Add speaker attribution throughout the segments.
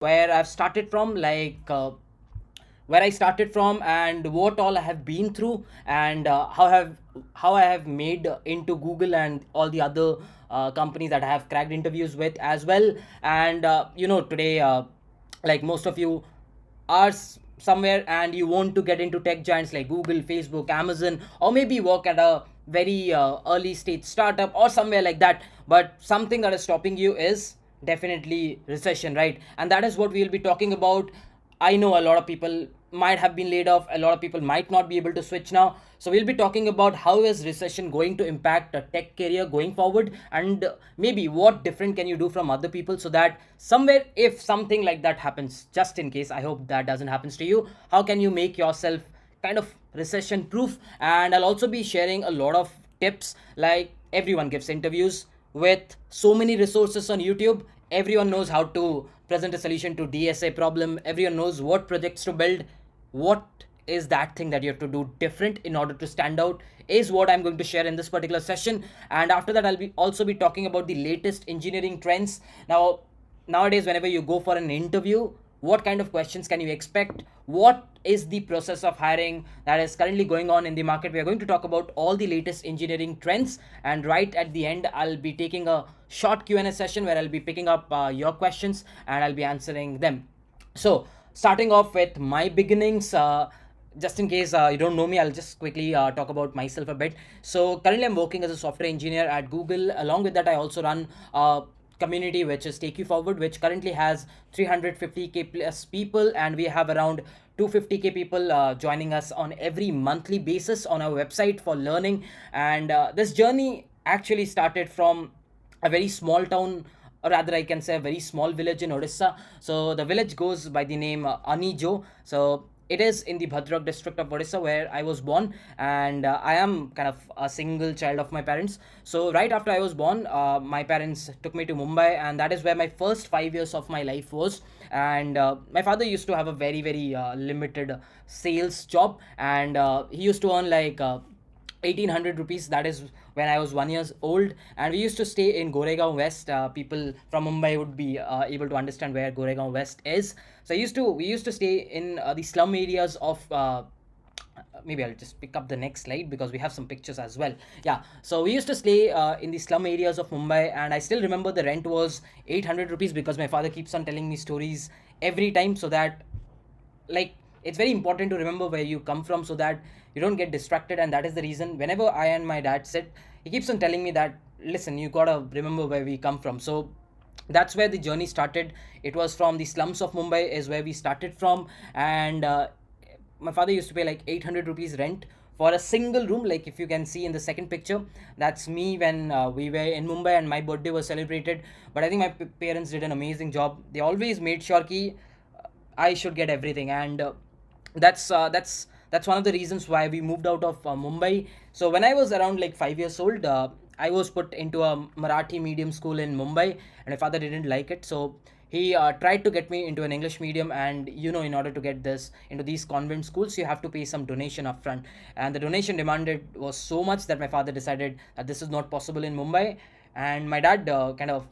Speaker 1: where I've started from, where I started from, and what all I have been through, and how I have made into Google and all the other companies that I have cracked interviews with as well. And today, like most of you are somewhere and you want to get into tech giants like Google, Facebook, Amazon, or maybe work at a very early stage startup or somewhere like that. But something that is stopping you is definitely recession, right? And that is what we will be talking about. I know a lot of people might have been laid off, a lot of people might not be able to switch now. So we'll be talking about how is recession going to impact a tech career going forward, and maybe what different can you do from other people, so that somewhere if something like that happens, just in case, I hope that doesn't happen to you, how can you make yourself kind of recession proof. And I'll also be sharing a lot of tips. Like, everyone gives interviews with so many resources on YouTube. Everyone knows how to present a solution to DSA problem. Everyone knows what projects to build. What is that thing that you have to do different in order to stand out is what I'm going to share in this particular session. And after that, I'll be also be talking about the latest engineering trends. Now, nowadays, whenever you go for an interview, what kind of questions can you expect? What is the process of hiring that is currently going on in the market? We are going to talk about all the latest engineering trends, and right at the end, I'll be taking a short Q&A session where I'll be picking up your questions and I'll be answering them. So, starting off with my beginnings, just in case you don't know me, I'll just quickly talk about myself a bit. So, currently, I'm working as a software engineer at Google. Along with that, I also run a community which is Take You Forward, which currently has 350k plus people, and we have around 250k people joining us on every monthly basis on our website for learning. And this journey actually started from a very small town, or rather I can say a very small village in Odisha. So the village goes by the name Anijo. So it is in the Bhadrak district of Odisha where I was born, and I am kind of a single child of my parents. So right after I was born, my parents took me to Mumbai, and that is where my first 5 years of my life was. And my father used to have a very limited sales job, and he used to earn like 1800 rupees. That is when I was 1 years old, and we used to stay in Goregaon West. People from Mumbai would be able to understand where Goregaon West is. So we used to stay in the slum areas of maybe I'll just pick up the next slide because we have some pictures as well. Yeah, so we used to stay in the slum areas of Mumbai, and I still remember the rent was 800 rupees because my father keeps on telling me stories every time, so that, like, it's very important to remember where you come from so that you don't get distracted. And that is the reason whenever I and my dad sit, he keeps on telling me that, listen, you gotta remember where we come from. So that's where the journey started. It was from the slums of Mumbai is where we started from. And my father used to pay like 800 rupees rent for a single room. Like, if you can see in the second picture, that's me when we were in Mumbai and my birthday was celebrated. But I think my parents did an amazing job. They always made sure ki I should get everything. And that's one of the reasons why we moved out of Mumbai. So when I was around like 5 years old, I was put into a Marathi medium school in Mumbai, and my father didn't like it. So he tried to get me into an English medium, and in order to get this into these convent schools, you have to pay some donation upfront, and the donation demanded was so much that my father decided that this is not possible in Mumbai. And my dad kind of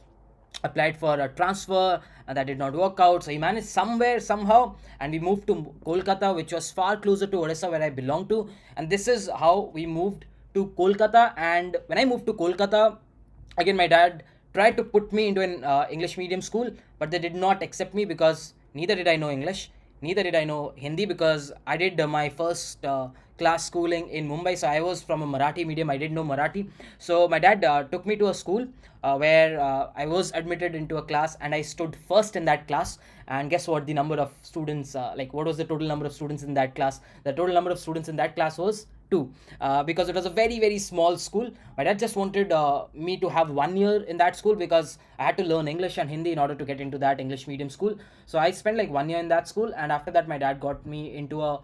Speaker 1: applied for a transfer, and that did not work out. So he managed somewhere, somehow, and we moved to Kolkata, which was far closer to Odisha, where I belong to. And this is how we moved to Kolkata. And when I moved to Kolkata, again, my dad tried to put me into an English medium school, but they did not accept me because neither did I know English, neither did I know Hindi, because I did my first class schooling in Mumbai. So I was from a Marathi medium. I didn't know Marathi. So my dad took me to a school where I was admitted into a class, and I stood first in that class. And guess what? The number of students, what was the total number of students in that class? The total number of students in that class was two, because it was a very small school. My dad just wanted me to have 1 year in that school because I had to learn English and Hindi in order to get into that English medium school. So I spent like 1 year in that school, and after that, my dad got me into a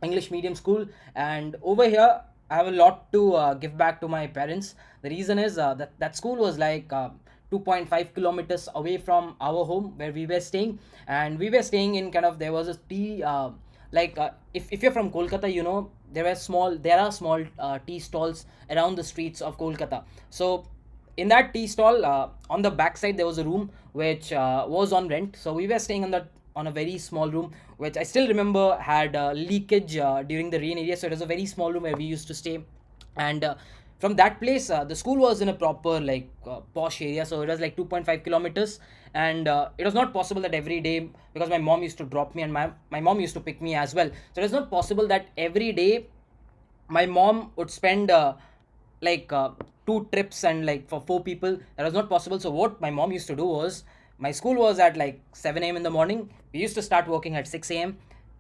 Speaker 1: English medium school. And over here, I have a lot to give back to my parents. The reason is that that school was like 2.5 kilometers away from our home where we were staying. And we were staying in kind of, there was a tea, if you're from Kolkata, there are small tea stalls around the streets of Kolkata. So in that tea stall, on the back side, there was a room which was on rent. So we were staying on a very small room, which I still remember had leakage during the rain area. So it was a very small room where we used to stay. And from that place, the school was in a proper like posh area, so it was like 2.5 kilometers. And it was not possible that every day, because my mom used to drop me and my mom used to pick me as well, so it was not possible that every day my mom would spend like two trips and like for four people. That was not possible. So what my mom used to do was, my school was at like 7 a.m in the morning. We used to start working at 6 a.m.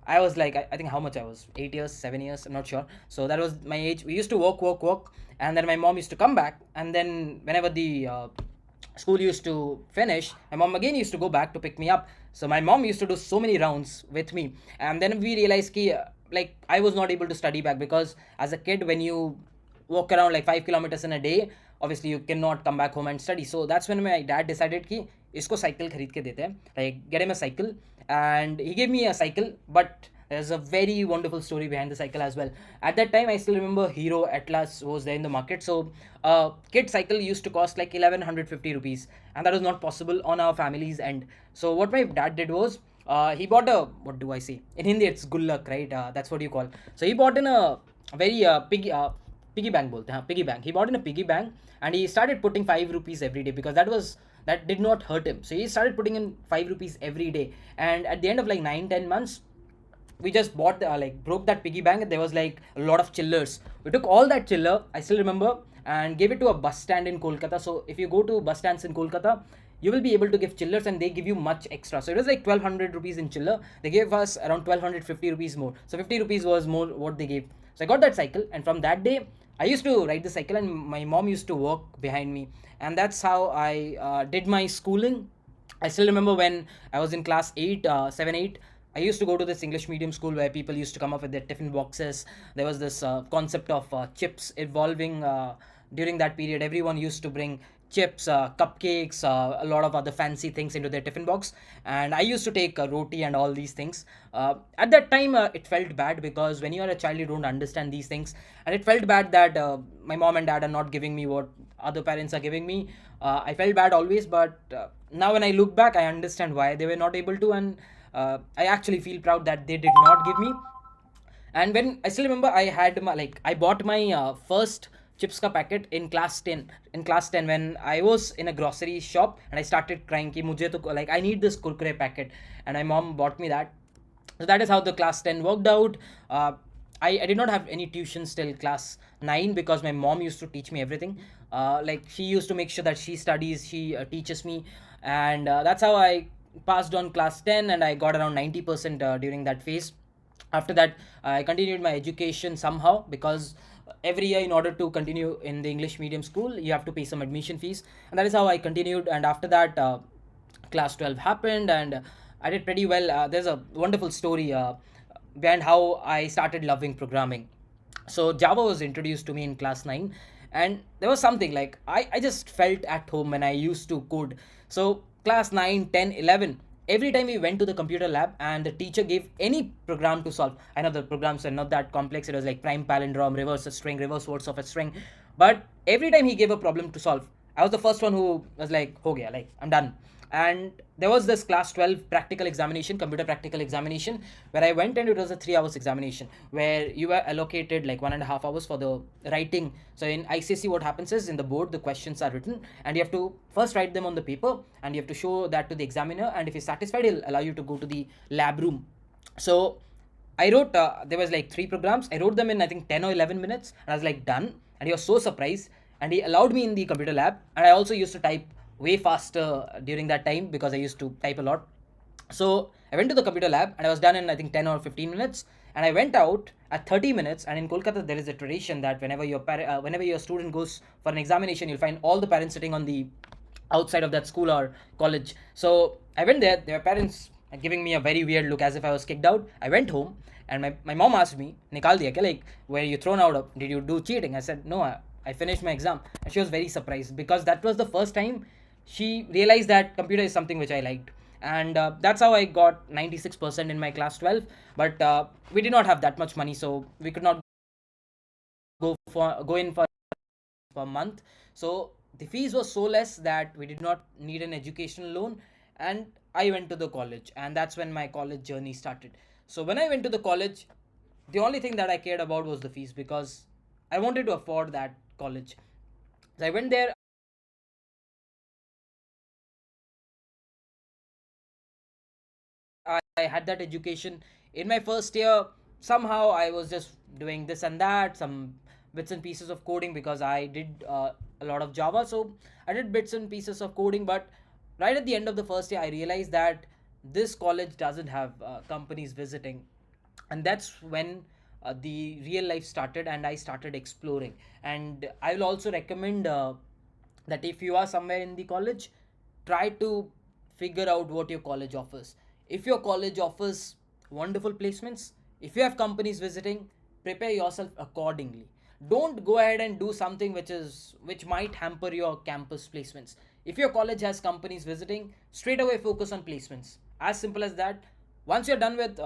Speaker 1: I was like, I think how much I was, 8 years, 7 years, I'm not sure. So that was my age. We used to work, and then my mom used to come back, and then whenever the school used to finish, my mom again used to go back to pick me up. So my mom used to do so many rounds with me, and then we realized ki, like I was not able to study back, because as a kid, when you walk around like 5 kilometers in a day, obviously you cannot come back home and study. So that's when my dad decided कि इसको cycle खरीद के देते हैं, like get him a cycle. And he gave me a cycle, but there's a very wonderful story behind the cycle as well. At that time, I still remember Hero Atlas was there in the market. So a kid cycle used to cost like 1150 rupees, and that was not possible on our family's end. So what my dad did was, he bought a, what do I say? In Hindi, it's gullak, right? That's what you call. So he bought in a very piggy bank bolte hain, piggy bank. He bought in a piggy bank, and he started putting 5 rupees every day, because that did not hurt him. So he started putting in 5 rupees every day, and at the end of like 9-10 months, we just bought like broke that piggy bank. There was like a lot of chillers. We took all that chiller, I still remember, and gave it to a bus stand in Kolkata. So if you go to bus stands in Kolkata, you will be able to give chillers, and they give you much extra. So it was like 1200 rupees in chiller. They gave us around 1250 rupees more. So 50 rupees was more what they gave. So I got that cycle, and from that day, I used to ride the cycle, and my mom used to walk behind me. And that's how I did my schooling. I still remember when I was in class 8, 7, 8. I used to go to this English medium school where people used to come up with their tiffin boxes. There was this concept of chips evolving during that period. Everyone used to bring chips, cupcakes, a lot of other fancy things into their tiffin box. And I used to take roti and all these things. At that time, it felt bad, because when you are a child, you don't understand these things. And it felt bad that my mom and dad are not giving me what other parents are giving me. I felt bad always, but now when I look back, I understand why they were not able to. And I actually feel proud that they did not give me. And when I still remember, I had my, like I bought my first chips ka packet in class 10. In class 10, when I was in a grocery shop, and I started crying ki mujhe to, like, I need this kurkure packet, and my mom bought me that. So that is how the class 10 worked out. I did not have any tuitions till class 9, because my mom used to teach me everything. Like she used to make sure that she studies, she teaches me, and that's how I passed on class 10, and I got around 90% during that phase. After that, I continued my education somehow, because every year, in order to continue in the English medium school, you have to pay some admission fees, and that is how I continued. And after that, class 12 happened, and I did pretty well. There's a wonderful story behind how I started loving programming. So Java was introduced to me in class 9, and there was something like I just felt at home when I used to code. So class 9, 10, 11, every time we went to the computer lab and the teacher gave any program to solve. I know the programs are not that complex. It was like prime palindrome, reverse a string, reverse words of a string. But every time he gave a problem to solve, I was the first one who was like, ho gaya, like I'm done. And there was this class 12 practical examination, computer practical examination, where I went, and it was a 3 hours examination where you were allocated like 1.5 hours for the writing. So in ICC, what happens is, in the board, the questions are written, and you have to first write them on the paper, and you have to show that to the examiner. And if he's satisfied, he'll allow you to go to the lab room. So I wrote, there was like 3 programs. I wrote them in, I think, 10 or 11 minutes, and I was like done. And he was so surprised, and he allowed me in the computer lab. And I also used to type way faster during that time, because I used to type a lot. So I went to the computer lab, and I was done in, I think, 10 or 15 minutes. And I went out at 30 minutes. And in Kolkata, there is a tradition that whenever whenever your student goes for an examination, you'll find all the parents sitting on the outside of that school or college. So I went there. There were parents giving me a very weird look, as if I was kicked out. I went home, and my mom asked me, Nikal diya kya? Like, were you thrown out of? Did you do cheating? I said, no, I finished my exam. And she was very surprised, because that was the first time she realized that computer is something which I liked. And that's how I got 96% in my class 12. But we did not have that much money, so we could not go in for a month. So the fees was so less that we did not need an educational loan, and I went to the college, and that's when my college journey started. So when I went to the college, the only thing that I cared about was the fees, because I wanted to afford that college. So I went there. I had that education in my first year. Somehow I was just doing this and that, some bits and pieces of coding, because I did a lot of Java. So I did bits and pieces of coding. But right at the end of the first year, I realized that this college doesn't have companies visiting. And that's when the real life started, and I started exploring. And I will also recommend that if you are somewhere in the college, try to figure out what your college offers. If your college offers wonderful placements, if you have companies visiting, prepare yourself accordingly. Don't go ahead and do something which might hamper your campus placements. If your college has companies visiting, straight away focus on placements. As simple as that. Once you're done with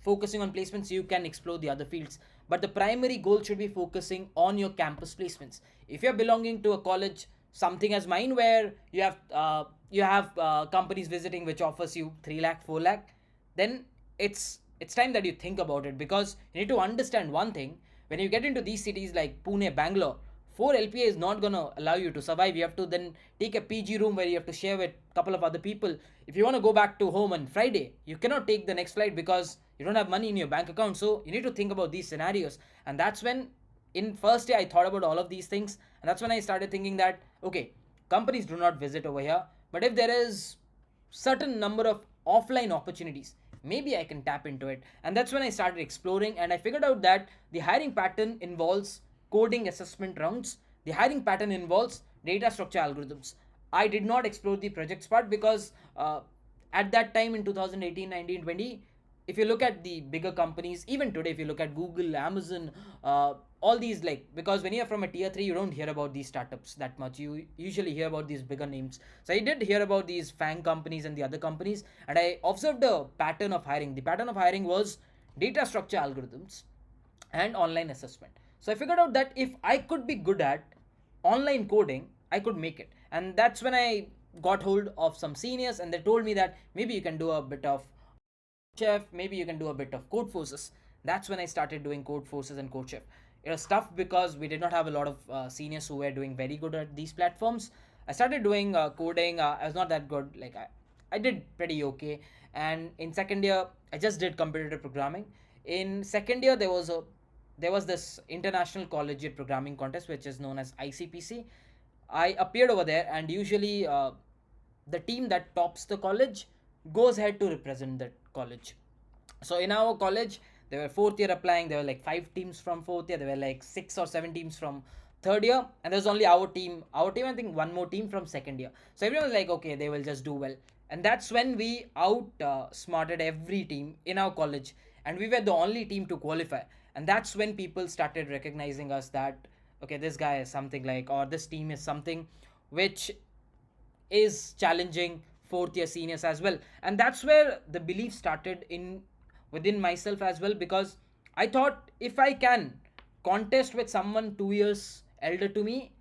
Speaker 1: focusing on placements, you can explore the other fields, but the primary goal should be focusing on your campus placements. If you're belonging to a college something as mine, where you have companies visiting which offers you 3 lakh 4 lakh, then it's time that you think about it, because you need to understand one thing. When you get into these cities like Pune, Bangalore, 4 LPA is not going to allow you to survive. You have to then take a PG room where you have to share with a couple of other people. If you want to go back to home on Friday, you cannot take the next flight because you don't have money in your bank account. So you need to think about these scenarios. And that's when, in first day, I thought about all of these things. And that's when I started thinking that, okay, companies do not visit over here. But if there is certain number of offline opportunities, maybe I can tap into it. And that's when I started exploring, and I figured out that the hiring pattern involves coding assessment rounds. The hiring pattern involves data structure algorithms. I did not explore the projects part because at that time in 2018, 19, 20, if you look at the bigger companies, even today, if you look at Google, Amazon, all these, like, because when you're from a tier 3, you don't hear about these startups that much. You usually hear about these bigger names. So I did hear about these FANG companies and the other companies, and I observed a pattern of hiring. The pattern of hiring was data structure algorithms and online assessment. So I figured out that if I could be good at online coding, I could make it. And that's when I got hold of some seniors, and they told me that maybe you can do a bit of chef, maybe you can do a bit of code forces. That's when I started doing code forces and code chef. It was tough because we did not have a lot of seniors who were doing very good at these platforms. I started doing coding. I was not that good. Like I did pretty okay. And in second year, I just did competitive programming. In second year, there was this international collegiate programming contest, which is known as ICPC. I appeared over there, and usually the team that tops the college goes ahead to represent that college. So in our college, there were fourth year applying. There were like 5 teams from fourth year. There were like 6 or 7 teams from third year, and there's only our team. Our team, I think, one more team from second year. So everyone was like, okay, they will just do well. And that's when we out smarted every team in our college, and we were the only team to qualify. And that's when people started recognizing us that, okay, this guy is something, like, or this team is something which is challenging fourth year seniors as well. And that's where the belief started in within myself as well, because I thought, if I can contest with someone 2 years elder to me,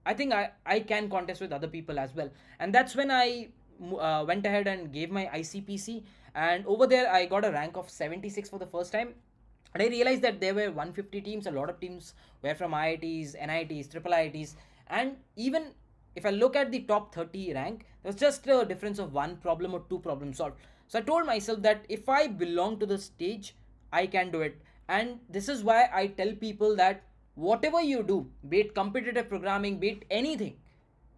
Speaker 1: I think I can contest with other people as well. And that's when I went ahead and gave my ICPC, and over there I got a rank of 76 for the first time. And I realized that there were 150 teams. A lot of teams were from IITs, NITs, triple IITs, and even if I look at the top 30 rank, there's just a difference of one problem or two problems solved. So I told myself that if I belong to the stage, I can do it. And this is why I tell people that whatever you do, be it competitive programming, be it anything,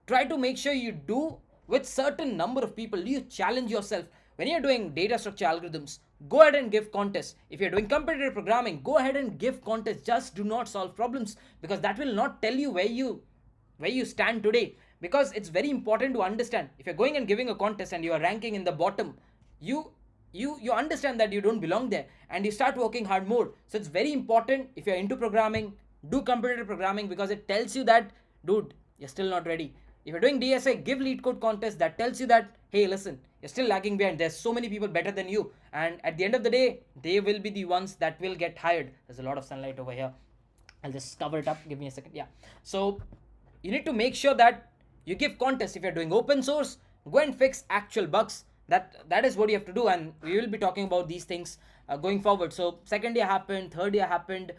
Speaker 1: try to make sure you do with certain number of people. You challenge yourself. When you're doing data structure algorithms, go ahead and give contests. If you're doing competitive programming, go ahead and give contests. Just do not solve problems, because that will not tell you where you stand today. Because it's very important to understand, if you're going and giving a contest and you are ranking in the bottom, you understand that you don't belong there, and you start working hard more. So it's very important, if you're into programming, do competitive programming, because it tells you that, dude, you're still not ready. If you're doing DSA, give lead code contest. That tells you that, hey, listen, you're still lagging behind. There's so many people better than you, and at the end of the day, they will be the ones that will get hired. There's a lot of sunlight over here. I'll just cover it up. Give me a second. Yeah. So you need to make sure that You give contests. If you're doing open source, go and fix actual bugs. That is what you have to do, and we will be talking about these things going forward. So second year happened, third year happened.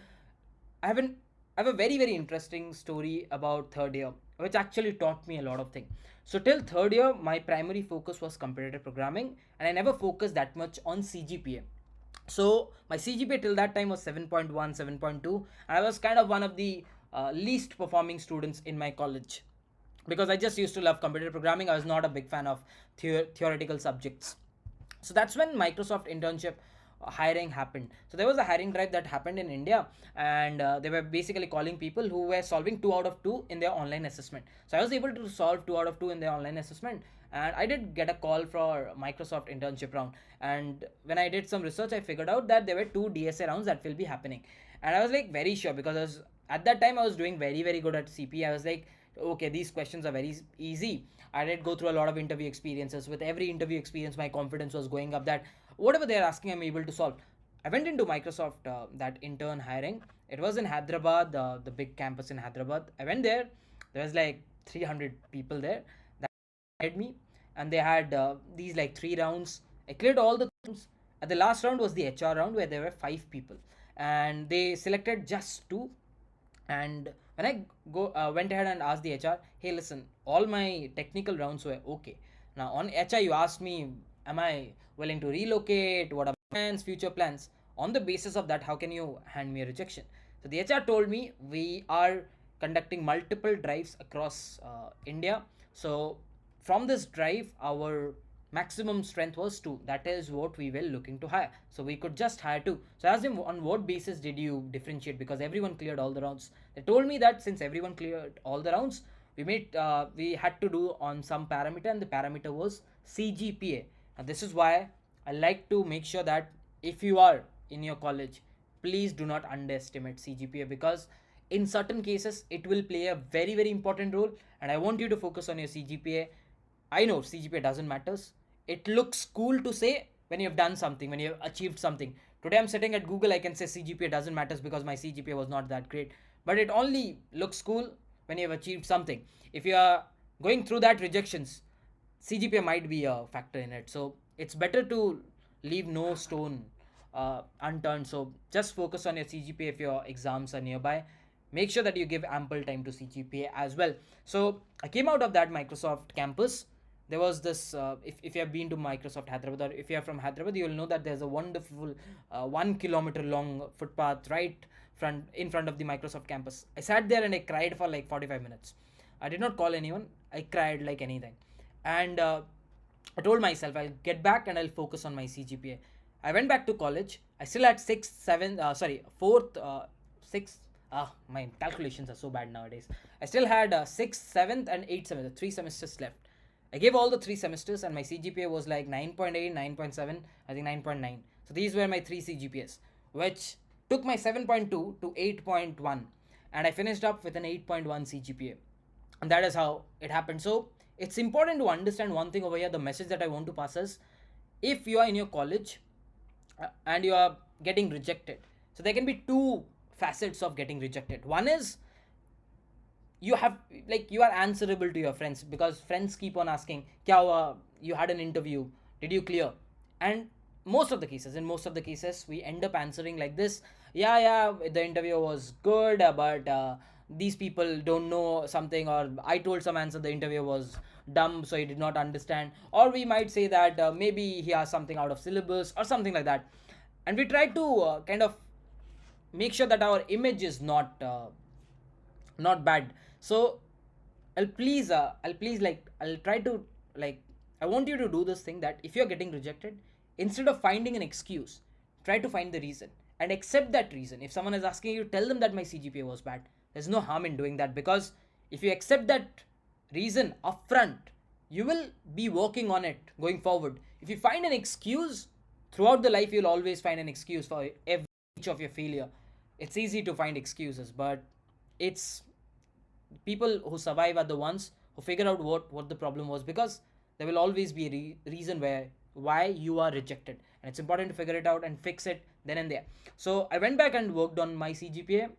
Speaker 1: I haven't I have a very interesting story about third year, which actually taught me a lot of things. So till third year, my primary focus was competitive programming, and I never focused that much on CGPA. So my CGPA till that time was 7.1, 7.2, and I was kind of one of the least performing students in my college because I just used to love competitive programming. I was not a big fan of theoretical subjects. So that's when Microsoft internship hiring happened. So there was a hiring drive that happened in India, and they were basically calling people who were solving 2 out of 2 in their online assessment. So I was able to solve 2 out of 2 in their online assessment, and I did get a call for Microsoft internship round. And when I did some research, I figured out that there were 2 DSA rounds that will be happening, and I was like very sure because at that time I was doing very good at CP. I was like, okay, these questions are very easy. I did go through a lot of interview experiences. With every interview experience, my confidence was going up that whatever they're asking, I'm able to solve. I went into Microsoft, that intern hiring. It was in Hyderabad, the big campus in Hyderabad. I went there. There was like 300 people there that hired me, and they had these like 3 rounds. I cleared all the rounds. At the last round was the HR round where there were 5 people, and they selected just 2. And when I went ahead and asked the HR, hey, listen, all my technical rounds were okay. Now on HR, you asked me, am I willing to relocate? What are my plans, future plans? On the basis of that, how can you hand me a rejection? So the HR told me, we are conducting multiple drives across India. So from this drive, our maximum strength was 2. That is what we were looking to hire. So we could just hire 2. So I asked him, on what basis did you differentiate? Because everyone cleared all the rounds. They told me that since everyone cleared all the rounds, we had to do on some parameter, and the parameter was CGPA. And this is why I like to make sure that if you are in your college, please do not underestimate CGPA, because in certain cases it will play a very important role, and I want you to focus on your CGPA. I know CGPA doesn't matters. It looks cool to say when you have done something, when you have achieved something. Today I'm sitting at Google, I can say CGPA doesn't matter because my CGPA was not that great. But it only looks cool when you have achieved something. If you are going through that rejections, CGPA might be a factor in it. So it's better to leave no stone unturned. So just focus on your CGPA if your exams are nearby. Make sure that you give ample time to CGPA as well. So I came out of that Microsoft campus. There was this, if you have been to Microsoft Hyderabad, or if you are from Hyderabad, you will know that there's a wonderful 1 kilometer long footpath right in front of the Microsoft campus. I sat there and I cried for like 45 minutes. I did not call anyone. I cried like anything. And I told myself I'll get back and I'll focus on my CGPA. I went back to college. I still had fourth, sixth. My calculations are so bad nowadays. I still had sixth, seventh, and eighth semester, 3 semesters left. I gave all the 3 semesters, and my CGPA was like 9.8, 9.7, I think 9.9. So these were my 3 CGPAs, which took my 7.2 to 8.1, and I finished up with an 8.1 CGPA. And that is how it happened. So it's important to understand one thing over here. The message that I want to pass is, if you are in your college and you are getting rejected, so there can be 2 facets of getting rejected. One is, you are answerable to your friends, because friends keep on asking, kya hua, you had an interview, did you clear? And in most of the cases we end up answering like this: yeah, the interview was good, but these people don't know something, or I told some answer, the interview was dumb, so he did not understand. Or we might say that maybe he has something out of syllabus or something like that. And we try to kind of make sure that our image is not bad. So I'll try to, I want you to do this thing, that if you're getting rejected, instead of finding an excuse, try to find the reason and accept that reason. If someone is asking you, tell them that my CGPA was bad. There's no harm in doing that, because if you accept that reason upfront, you will be working on it going forward. If you find an excuse throughout the life, you'll always find an excuse for every each of your failure. It's easy to find excuses, but it's people who survive are the ones who figure out what the problem was, because there will always be a reason why you are rejected, and it's important to figure it out and fix it then and there. So I went back and worked on my CGPA,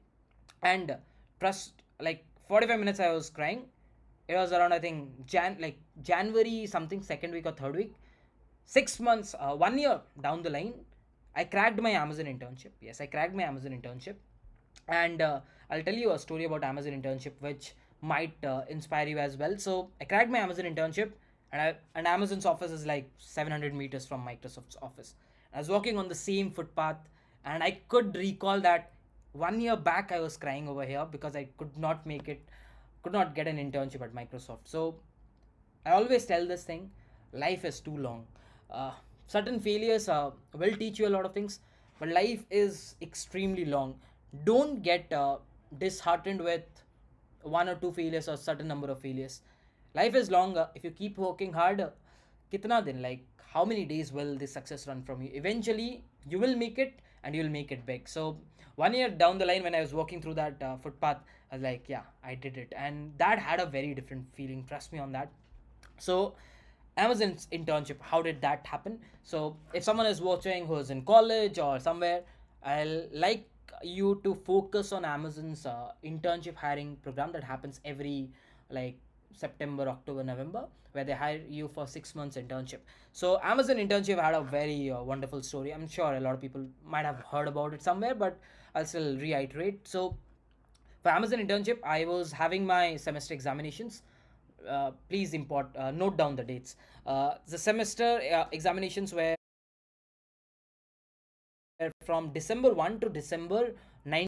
Speaker 1: and trust, like 45 minutes I was crying. it was around, I think, January something, second week or third week. 6 months, 1 year down the line, I cracked my Amazon internship. Yes, I cracked my Amazon internship. And I'll tell you a story about Amazon internship which might inspire you as well. So I cracked my Amazon internship, and Amazon's office is like 700 meters from Microsoft's office. I was walking on the same footpath, and I could recall that 1 year back I was crying over here because I could not get an internship at Microsoft. So I always tell this thing: life is too long. Uh, Certain failures will teach you a lot of things, but life is extremely long. Don't get disheartened with one or two failures or certain number of failures. Life is long. If you keep working hard, kitna din, like how many days will this success run from you? Eventually, you will make it, and you will make it big. So 1 year down the line, when I was walking through that footpath, I was like, yeah, I did it, and that had a very different feeling. Trust me on that. So Amazon's internship, how did that happen? So if someone is watching who is in college or somewhere, I'll like you to focus on Amazon's internship hiring program that happens every, like, September, October, November, where they hire you for 6 months internship. So Amazon internship had a very wonderful story. I'm sure a lot of people might have heard about it somewhere, but I'll still reiterate. So for Amazon internship, I was having my semester examinations. Please note down the dates. The semester examinations were from December 1 to December 9.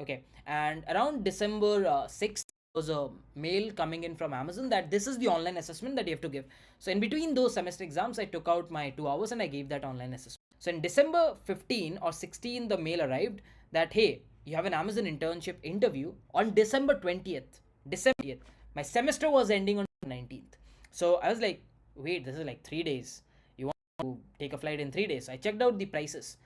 Speaker 1: Okay, and around December 6th, was a mail coming in from Amazon that this is the online assessment that you have to give. So in between those semester exams, I took out my 2 hours and I gave that online assessment. So in December 15 or 16, the mail arrived that, hey, you have an Amazon internship interview on December 20th. December 20th. My semester was ending on 19th. So I was like, wait, this is like 3 days. You want to take a flight in 3 days? I checked out the prices.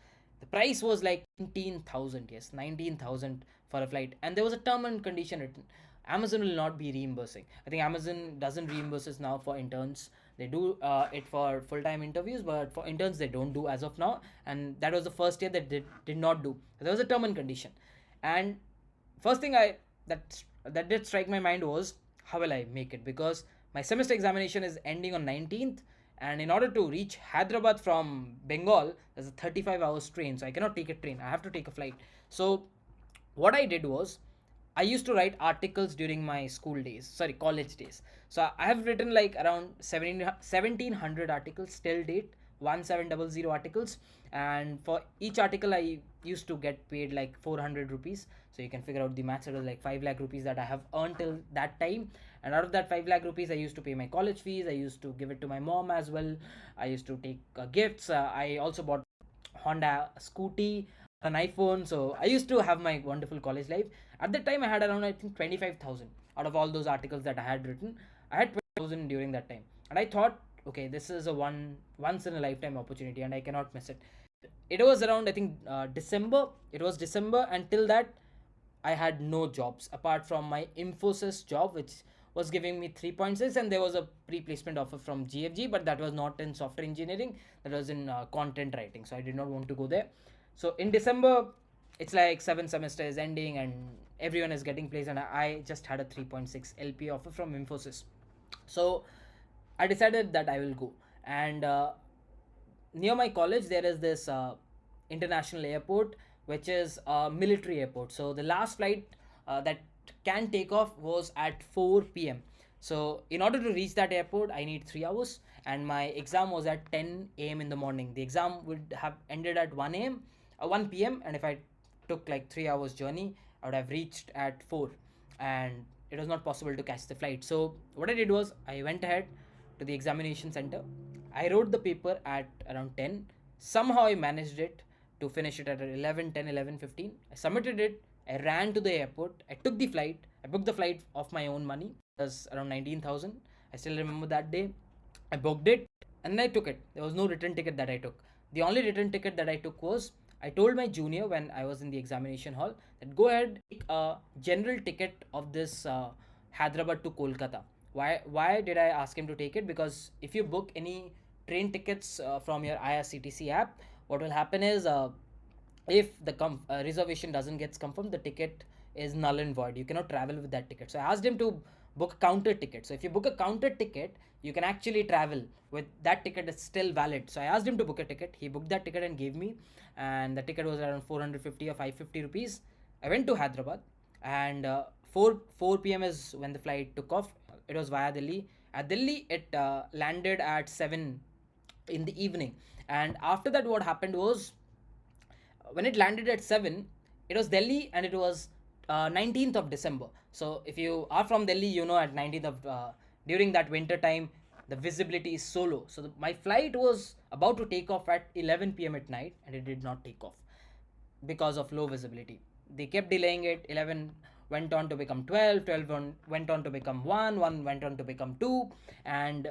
Speaker 1: The price was like 19,000. Yes, 19,000 for a flight. And there was a term and condition written. Amazon will not be reimbursing. I think Amazon doesn't reimburse us now for interns. They do it for full-time interviews, but for interns they don't do as of now. And that was the first year that they did not do. There was a term and condition. And first thing that did strike my mind was, how will I make it? Because my semester examination is ending on 19th, and in order to reach Hyderabad from Bengal, there's a 35 hours train, so I cannot take a train. I have to take a flight. So what I did was, I used to write articles during my college days. So I have written like around 1700 articles till date, 1700 articles. And for each article, I used to get paid like 400 rupees. So you can figure out the maths. It was like 5 lakh rupees that I have earned till that time. And out of that 5 lakh rupees, I used to pay my college fees. I used to give it to my mom as well. I used to take gifts. I also bought Honda scooty, an iPhone. So I used to have my wonderful college life. At that time, I had around, I think, 25,000 out of all those articles that I had written. I had 20,000 during that time, and I thought, okay, this is a once in a lifetime opportunity, and I cannot miss it. It was around, I think, December. It was December. Until that, I had no jobs apart from my Infosys job, which was giving me 3.6, and there was a pre-placement offer from GFG, but that was not in software engineering. That was in content writing, so I did not want to go there. So in December, it's like 7 semesters ending, and everyone is getting placed, and I just had a 3.6 LP offer from Infosys. So I decided that I will go. And near my college, there is this international airport, which is a military airport. So the last flight that can take off was at 4 p.m. So in order to reach that airport, I need 3 hours, and my exam was at 10 a.m. in the morning. The exam would have ended at 1 p.m. And if I took like 3 hours journey, I would have reached at 4, and it was not possible to catch the flight. So what I did was, I went ahead to the examination center. I wrote the paper at around 10. Somehow I managed it to finish it at 11, 10, 11, 15. I submitted it. I ran to the airport. I took the flight. I booked the flight of my own money. It was around 19,000. I still remember that day. I booked it and I took it. There was no return ticket that I took. The only return ticket that I took was, I told my junior when I was in the examination hall that go ahead, take a general ticket of this Hyderabad to Kolkata. Why did I ask him to take it? Because if you book any train tickets from your IRCTC app, what will happen is, if the reservation doesn't get confirmed, the ticket is null and void. You cannot travel with that ticket. So I asked him to book a counter ticket. So if you book a counter ticket, you can actually travel with that ticket is still valid. So I asked him to book a ticket. He booked that ticket and gave me, and the ticket was around 450 or 550 rupees. I went to Hyderabad, and 4 p.m. is when the flight took off. It was via Delhi. At Delhi, it landed at 7 in the evening. And after that, what happened was, when it landed at 7, it was Delhi, and it was 19th of December. So if you are from Delhi, you know, at 19th of during that winter time, the visibility is so low. So my flight was about to take off at 11 p.m. at night, and it did not take off because of low visibility. They kept delaying it. 11 went on to become 12, went on to become 1 went on to become 2, and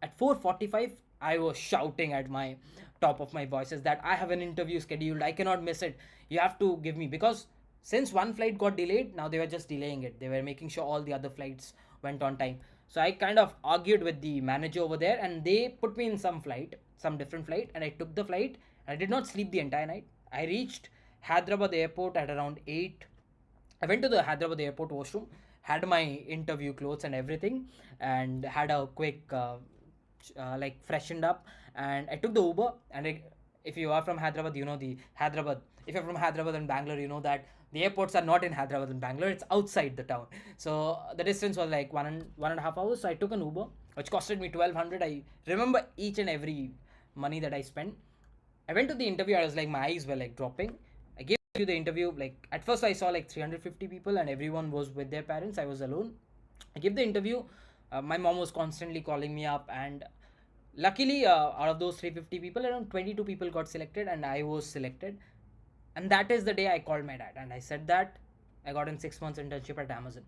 Speaker 1: at 4:45 I was shouting at my top of my voices that I have an interview scheduled, I cannot miss it, you have to give me, because since one flight got delayed, now they were just delaying it, they were making sure all the other flights went on time. So I kind of argued with the manager over there, and they put me in some different flight, and I took the flight. I did not sleep the entire night. I reached Hyderabad airport at around 8. I went to the Hyderabad airport washroom, had my interview clothes and everything, and had a quick like freshened up, and I took the Uber. And if you are from Hyderabad, you know the Hyderabad. If you're from Hyderabad and Bangalore, you know that the airports are not in Hyderabad and Bangalore. It's outside the town. So the distance was like 1.5 hours. So I took an Uber, which costed me 1,200. I remember each and every money that I spent. I went to the interview. I was like, my eyes were like dropping. I gave you the interview. Like at first, I saw like 350 people, and everyone was with their parents. I was alone. I gave the interview. My mom was constantly calling me up, and luckily, out of those 350 people, around 22 people got selected, and I was selected. And that is the day I called my dad, and I said that I got in 6 months internship at Amazon.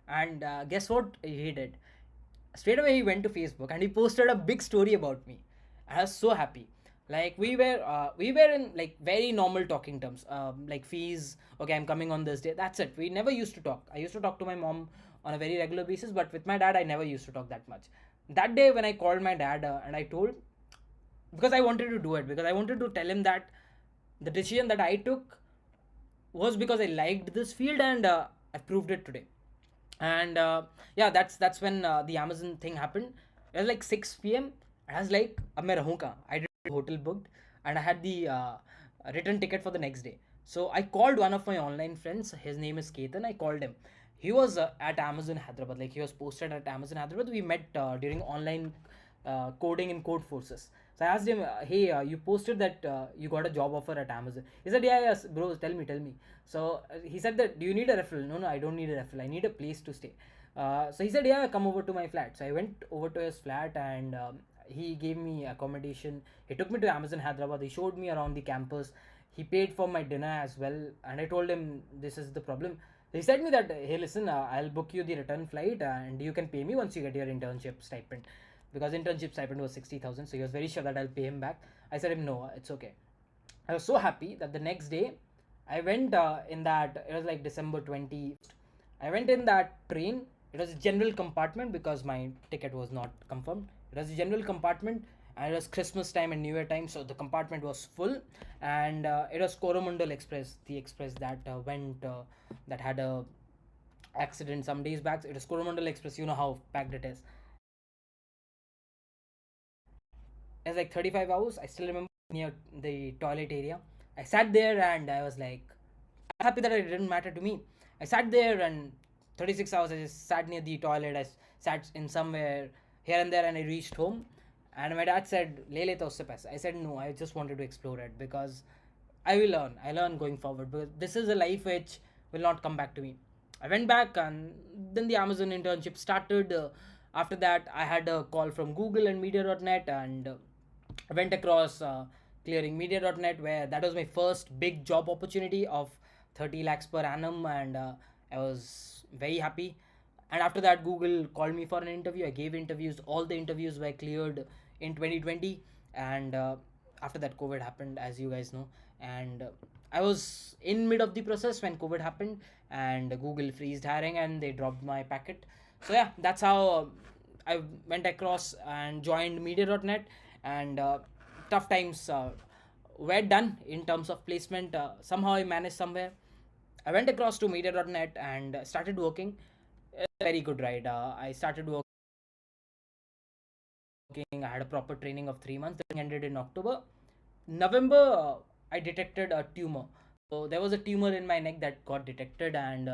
Speaker 1: And guess what he did? Straight away he went to Facebook and he posted a big story about me. I was so happy. Like we were in like very normal talking terms, like fees. Okay, I'm coming on this day. That's it. We never used to talk. I used to talk to my mom on a very regular basis, but with my dad, I never used to talk that much. That day when I called my dad, and I told, because I wanted to do it, because I wanted to tell him that the decision that I took was because I liked this field, and I proved it today. And yeah, that's when the Amazon thing happened. It was like 6 p.m. I was like, अब मैं रहूँ कहाँ? I did hotel booked, and I had the return ticket for the next day. So I called one of my online friends. His name is Ketan. I called him. He was at Amazon Hyderabad. Like he was posted at Amazon Hyderabad. We met during online coding in code forces. So I asked him, hey, you posted that you got a job offer at Amazon. He said, yeah, yes, bro, tell me. So he said that, do you need a referral? No, I don't need a referral. I need a place to stay. So he said, yeah, come over to my flat. So I went over to his flat, and he gave me accommodation. He took me to Amazon Hyderabad. He showed me around the campus. He paid for my dinner as well. And I told him, this is the problem. He said me that, hey, listen, I'll book you the return flight, and you can pay me once you get your internship stipend, because internship stipend was 60,000. So he was very sure that I'll pay him back. I said him, no, it's okay. I was so happy that the next day I went in that, it was like December 20. I went in that train. It was a general compartment because my ticket was not confirmed. It was a general compartment, and it was Christmas time and New Year time, so the compartment was full. And it was Coromandel Express, the express that that had a accident some days back. It was Coromandel Express. You know how packed it is. It was like 35 hours. I still remember, near the toilet area. I sat there and I was like, happy that it didn't matter to me. I sat there, and 36 hours I just sat near the toilet. I sat in somewhere here and there, and I reached home. And my dad said, Le leta usse paisa. I said, no, I just wanted to explore it because I will learn. I learn going forward. But this is a life which will not come back to me. I went back, and then the Amazon internship started. After that, I had a call from Google and Media.net, and I went across clearing Media.net, where that was my first big job opportunity of 30 lakhs per annum, and I was very happy. And after that, Google called me for an interview. I gave interviews. All the interviews were cleared in 2020, and after that, COVID happened, as you guys know. And I was in mid of the process when COVID happened, and Google freezed hiring, and they dropped my packet. So yeah, that's how I went across and joined Media.net. And tough times were done in terms of placement. Somehow I managed somewhere. I went across to Media.net and started working. a very good ride. I started working. I had a proper training of 3 months. That ended in October. November, I detected a tumor. So there was a tumor in my neck that got detected, and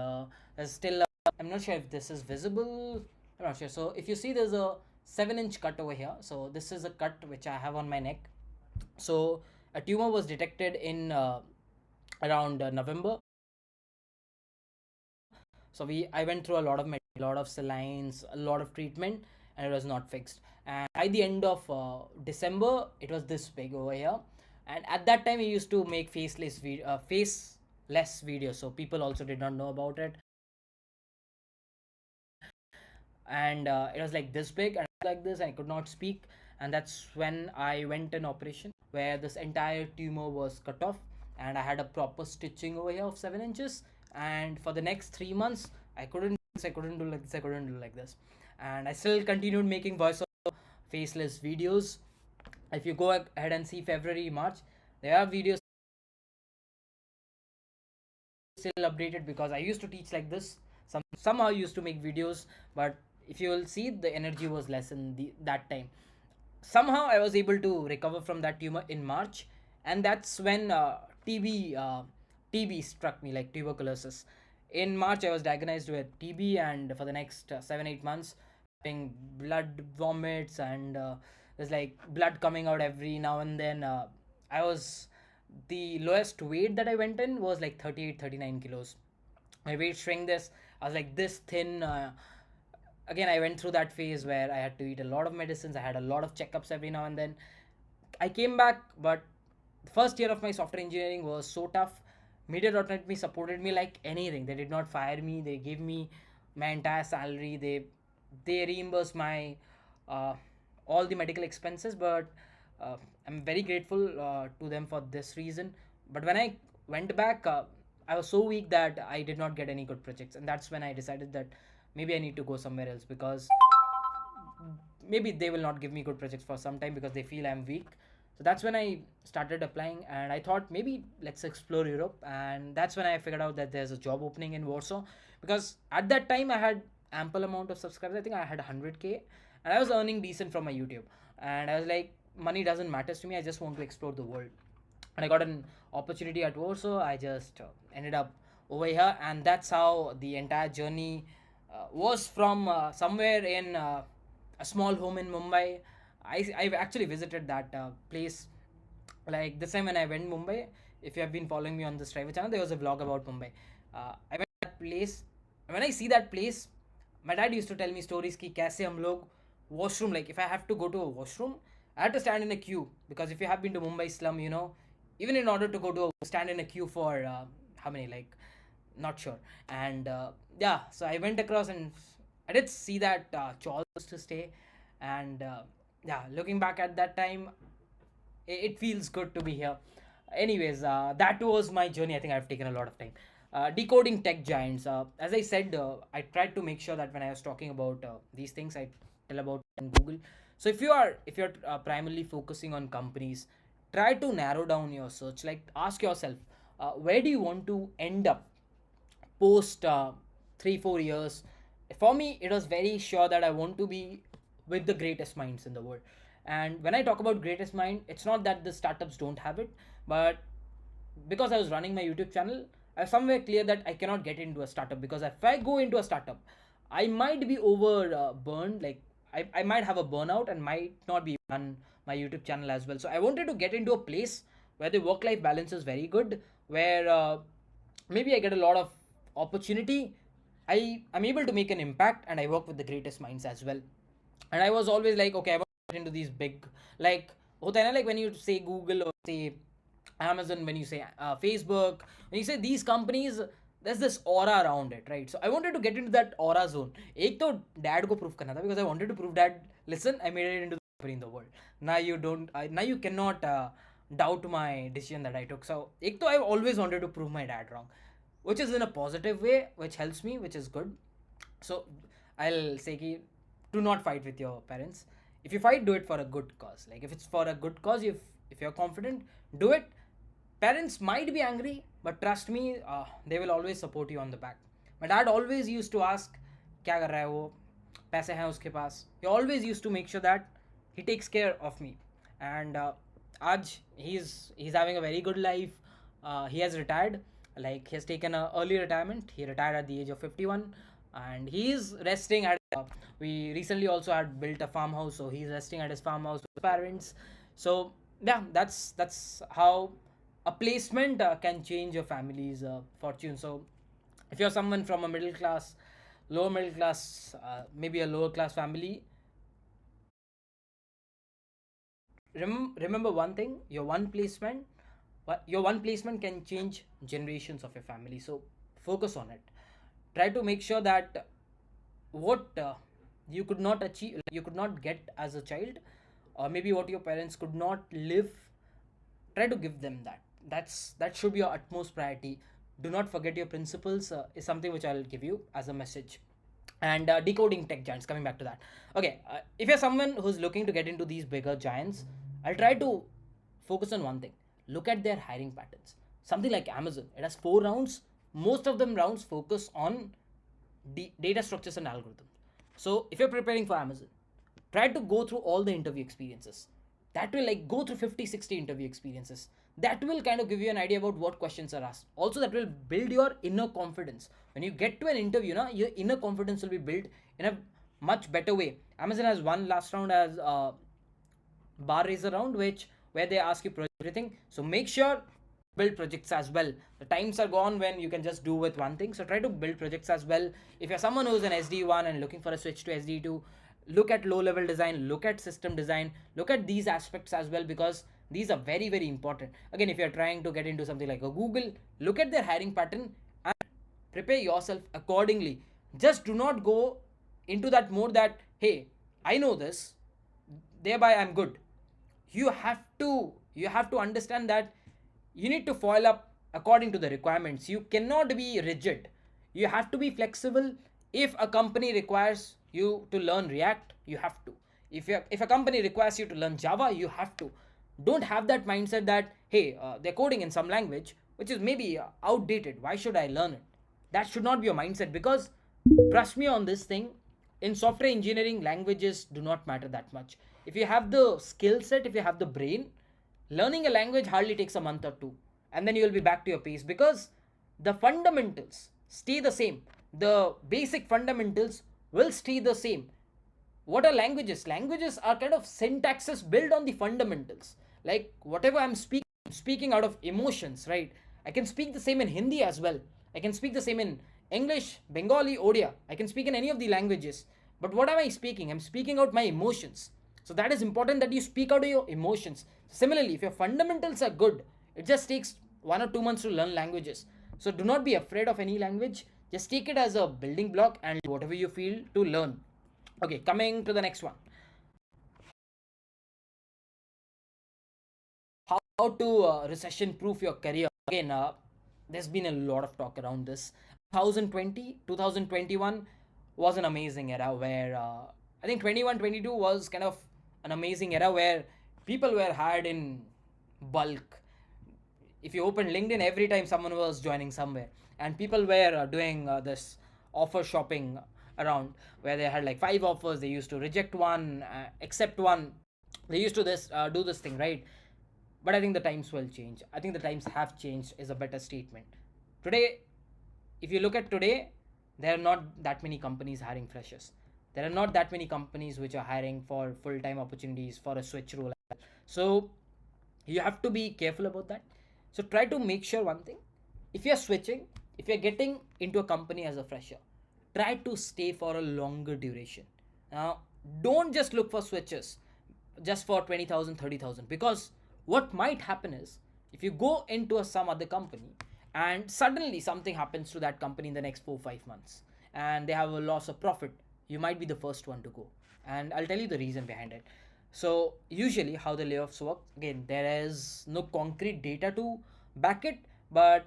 Speaker 1: there's still. I'm not sure if this is visible. I'm not sure. So if you see, there's a 7-inch cut over here. So this is a cut which I have on my neck. So a tumor was detected in around November. So I went through a lot of a lot of salines, a lot of treatment, and it was not fixed. And by the end of December, it was this big over here. And at that time, we used to make faceless videos, so people also did not know about it. And it was like this big and like this, and I could not speak. And that's when I went an operation where this entire tumor was cut off, and I had a proper stitching over here of 7 inches. And for the next 3 months, I couldn't do like this, I couldn't do like this, and I still continued making voiceover faceless videos. If you go ahead and see February, March, there are videos still updated because I used to teach like this. Somehow I used to make videos, but if you will see, the energy was less in that time. Somehow I was able to recover from that tumor in March, and that's when TB struck me, like tuberculosis. In March, I was diagnosed with TB, and for the next 7-8 months, having blood vomits, and there's like blood coming out every now and then. I was The lowest weight that I went in was like 38, 39 kilos. My weight shrank this. I was like this thin. Again, I went through that phase where I had to eat a lot of medicines. I had a lot of checkups every now and then. I came back, but the first year of my software engineering was so tough. Media.net me supported me like anything. They did not fire me. They gave me my entire salary. They reimbursed my uh, all the medical expenses. But I'm very grateful to them for this reason. But when I went back, I was so weak that I did not get any good projects, and that's when I decided that maybe I need to go somewhere else, because maybe they will not give me good projects for some time because they feel I'm weak. So that's when I started applying, and I thought maybe let's explore Europe. And that's when I figured out that there's a job opening in Warsaw, because at that time I had ample amount of subscribers. I think I had 100K, and I was earning decent from my YouTube. And I was like, money doesn't matter to me. I just want to explore the world. And I got an opportunity at Warsaw. I just ended up over here, and that's how the entire journey was from somewhere in a small home in Mumbai. I've actually visited that place. Like this time when I went Mumbai, if you have been following me on this driver channel, there was a vlog about Mumbai. I went to that place. When I see that place, my dad used to tell me stories ki kaise hum log washroom, like if I have to go to a washroom, I had to stand in a queue, because if you have been to Mumbai slum, even in order to go to stand in a queue for how many, like, not sure. And yeah, so I went across, and I did see that Charles to stay. And yeah, looking back at that time, it feels good to be here. Anyways, that was my journey. I think I've taken a lot of time. Decoding tech giants. As I said, I tried to make sure that when I was talking about these things, I tell about in Google. So if you're primarily focusing on companies, try to narrow down your search. Like, ask yourself, where do you want to end up post 3-4 years. For me, it was very sure that I want to be with the greatest minds in the world. And when I talk about greatest mind, it's not that the startups don't have it, but because I was running my YouTube channel, I was somewhere clear that I cannot get into a startup, because if I go into a startup, I might be over burned. Like, I might have a burnout and might not be run my YouTube channel as well. So I wanted to get into a place where the work life balance is very good, where maybe I get a lot of opportunity. I'm able to make an impact, and I work with the greatest minds as well. And I was always like, okay, I want to get into these big, like, hota hai na, like when you say Google or say Amazon, when you say Facebook, when you say these companies, there's this aura around it, right? So I wanted to get into that aura zone. Ek to dad ko prove karna tha, because I wanted to prove dad, listen, I made it into the company in the world. Now you cannot doubt my decision that I took. So ek to I always wanted to prove my dad wrong, which is in a positive way, which helps me, which is good. So I'll say ki, do not fight with your parents. If you fight, do it for a good cause. Like, if it's for a good cause, if you're confident, do it. Parents might be angry, but trust me, they will always support you on the back. My dad always used to ask, क्या कर रहा है वो, पैसे हैं उसके पास. He always used to make sure that he takes care of me. And आज he's having a very good life. He has retired, like he has taken a early retirement. He retired at the age of 51, and he is resting at we recently also had built a farmhouse, so he's resting at his farmhouse with his parents. So yeah, that's how a placement can change your family's fortune. So if you're someone from a middle class, lower middle class, maybe a lower class family, remember one thing: your one placement can change generations of your family. So focus on it. Try to make sure that what you could not achieve, you could not get as a child, or maybe what your parents could not live, try to give them that. That should be your utmost priority. Do not forget your principles, is something which I'll give you as a message. And decoding tech giants, coming back to that. Okay, if you're someone who's looking to get into these bigger giants, I'll try to focus on one thing: look at their hiring patterns. Something like Amazon, it has 4 rounds. Most of them rounds focus on data structures and algorithms. So if you're preparing for Amazon, try to go through all the interview experiences. That will, like, go through 50-60 interview experiences. That will kind of give you an idea about what questions are asked. Also, that will build your inner confidence. When you get to an interview, your inner confidence will be built in a much better way. Amazon has one last round as bar raiser round, which where they ask you everything. So make sure build projects as well. The times are gone when you can just do with one thing. So try to build projects as well. If you're someone who's an SD1 and looking for a switch to SD2, look at low level design, look at system design, look at these aspects as well, because these are very, very important. Again, if you're trying to get into something like a Google, look at their hiring pattern and prepare yourself accordingly. Just do not go into that mode that, hey, I know this, thereby I'm good. You have to understand that you need to follow up according to the requirements. You cannot be rigid. You have to be flexible. If a company requires you to learn React, you have to. If a company requires you to learn Java, you have to. Don't have that mindset that, hey, they're coding in some language which is maybe outdated. Why should I learn it? That should not be your mindset, because trust me on this thing, in software engineering, languages do not matter that much. If you have the skill set, if you have the brain, learning a language hardly takes a month or two, and then you will be back to your pace, because the fundamentals stay the same. The basic fundamentals will stay the same. What are languages? Languages are kind of syntaxes built on the fundamentals. Like whatever I'm speaking out of emotions, right? I can speak the same in Hindi as well. I can speak the same in English, Bengali, Odia. I can speak in any of the languages. But what am I speaking? I'm speaking out my emotions. So that is important, that you speak out your emotions. Similarly, if your fundamentals are good, it just takes 1 or 2 months to learn languages. So do not be afraid of any language. Just take it as a building block and whatever you feel to learn. Okay, coming to the next one. How to recession proof your career. Again, there's been a lot of talk around this. 2020, 2021 was an amazing era where I think 21, 22 was kind of an amazing era where people were hired in bulk. If you open LinkedIn, every time someone was joining somewhere, and people were doing this offer shopping around, where they had like 5 offers, they used to reject one, accept one. They used to this do this thing, right? But I think the times will change. I think the times have changed is a better statement. Today, if you look at today, there are not that many companies hiring freshers. There are not that many companies which are hiring for full-time opportunities for a switch role. So you have to be careful about that. So try to make sure one thing: if you're switching, if you're getting into a company as a fresher, try to stay for a longer duration. Now, don't just look for switches just for 20,000, 30,000, because what might happen is, if you go into some other company and suddenly something happens to that company in the next 4 5 months and they have a loss of profit, you might be the first one to go. And I'll tell you the reason behind it. So usually how the layoffs work, again, there is no concrete data to back it, but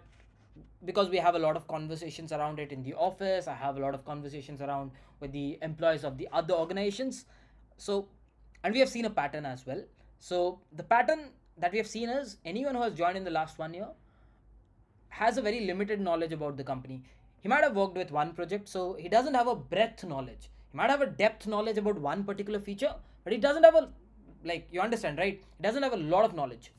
Speaker 1: because we have a lot of conversations around it in the office, I have a lot of conversations around with the employees of the other organizations. So, and we have seen a pattern as well. So the pattern that we have seen is, anyone who has joined in the last 1 year has a very limited knowledge about the company. He might have worked with one project, so he doesn't have a breadth knowledge. He might have a depth knowledge about one particular feature, but he doesn't have a, like, you understand, right? He doesn't have a lot of knowledge.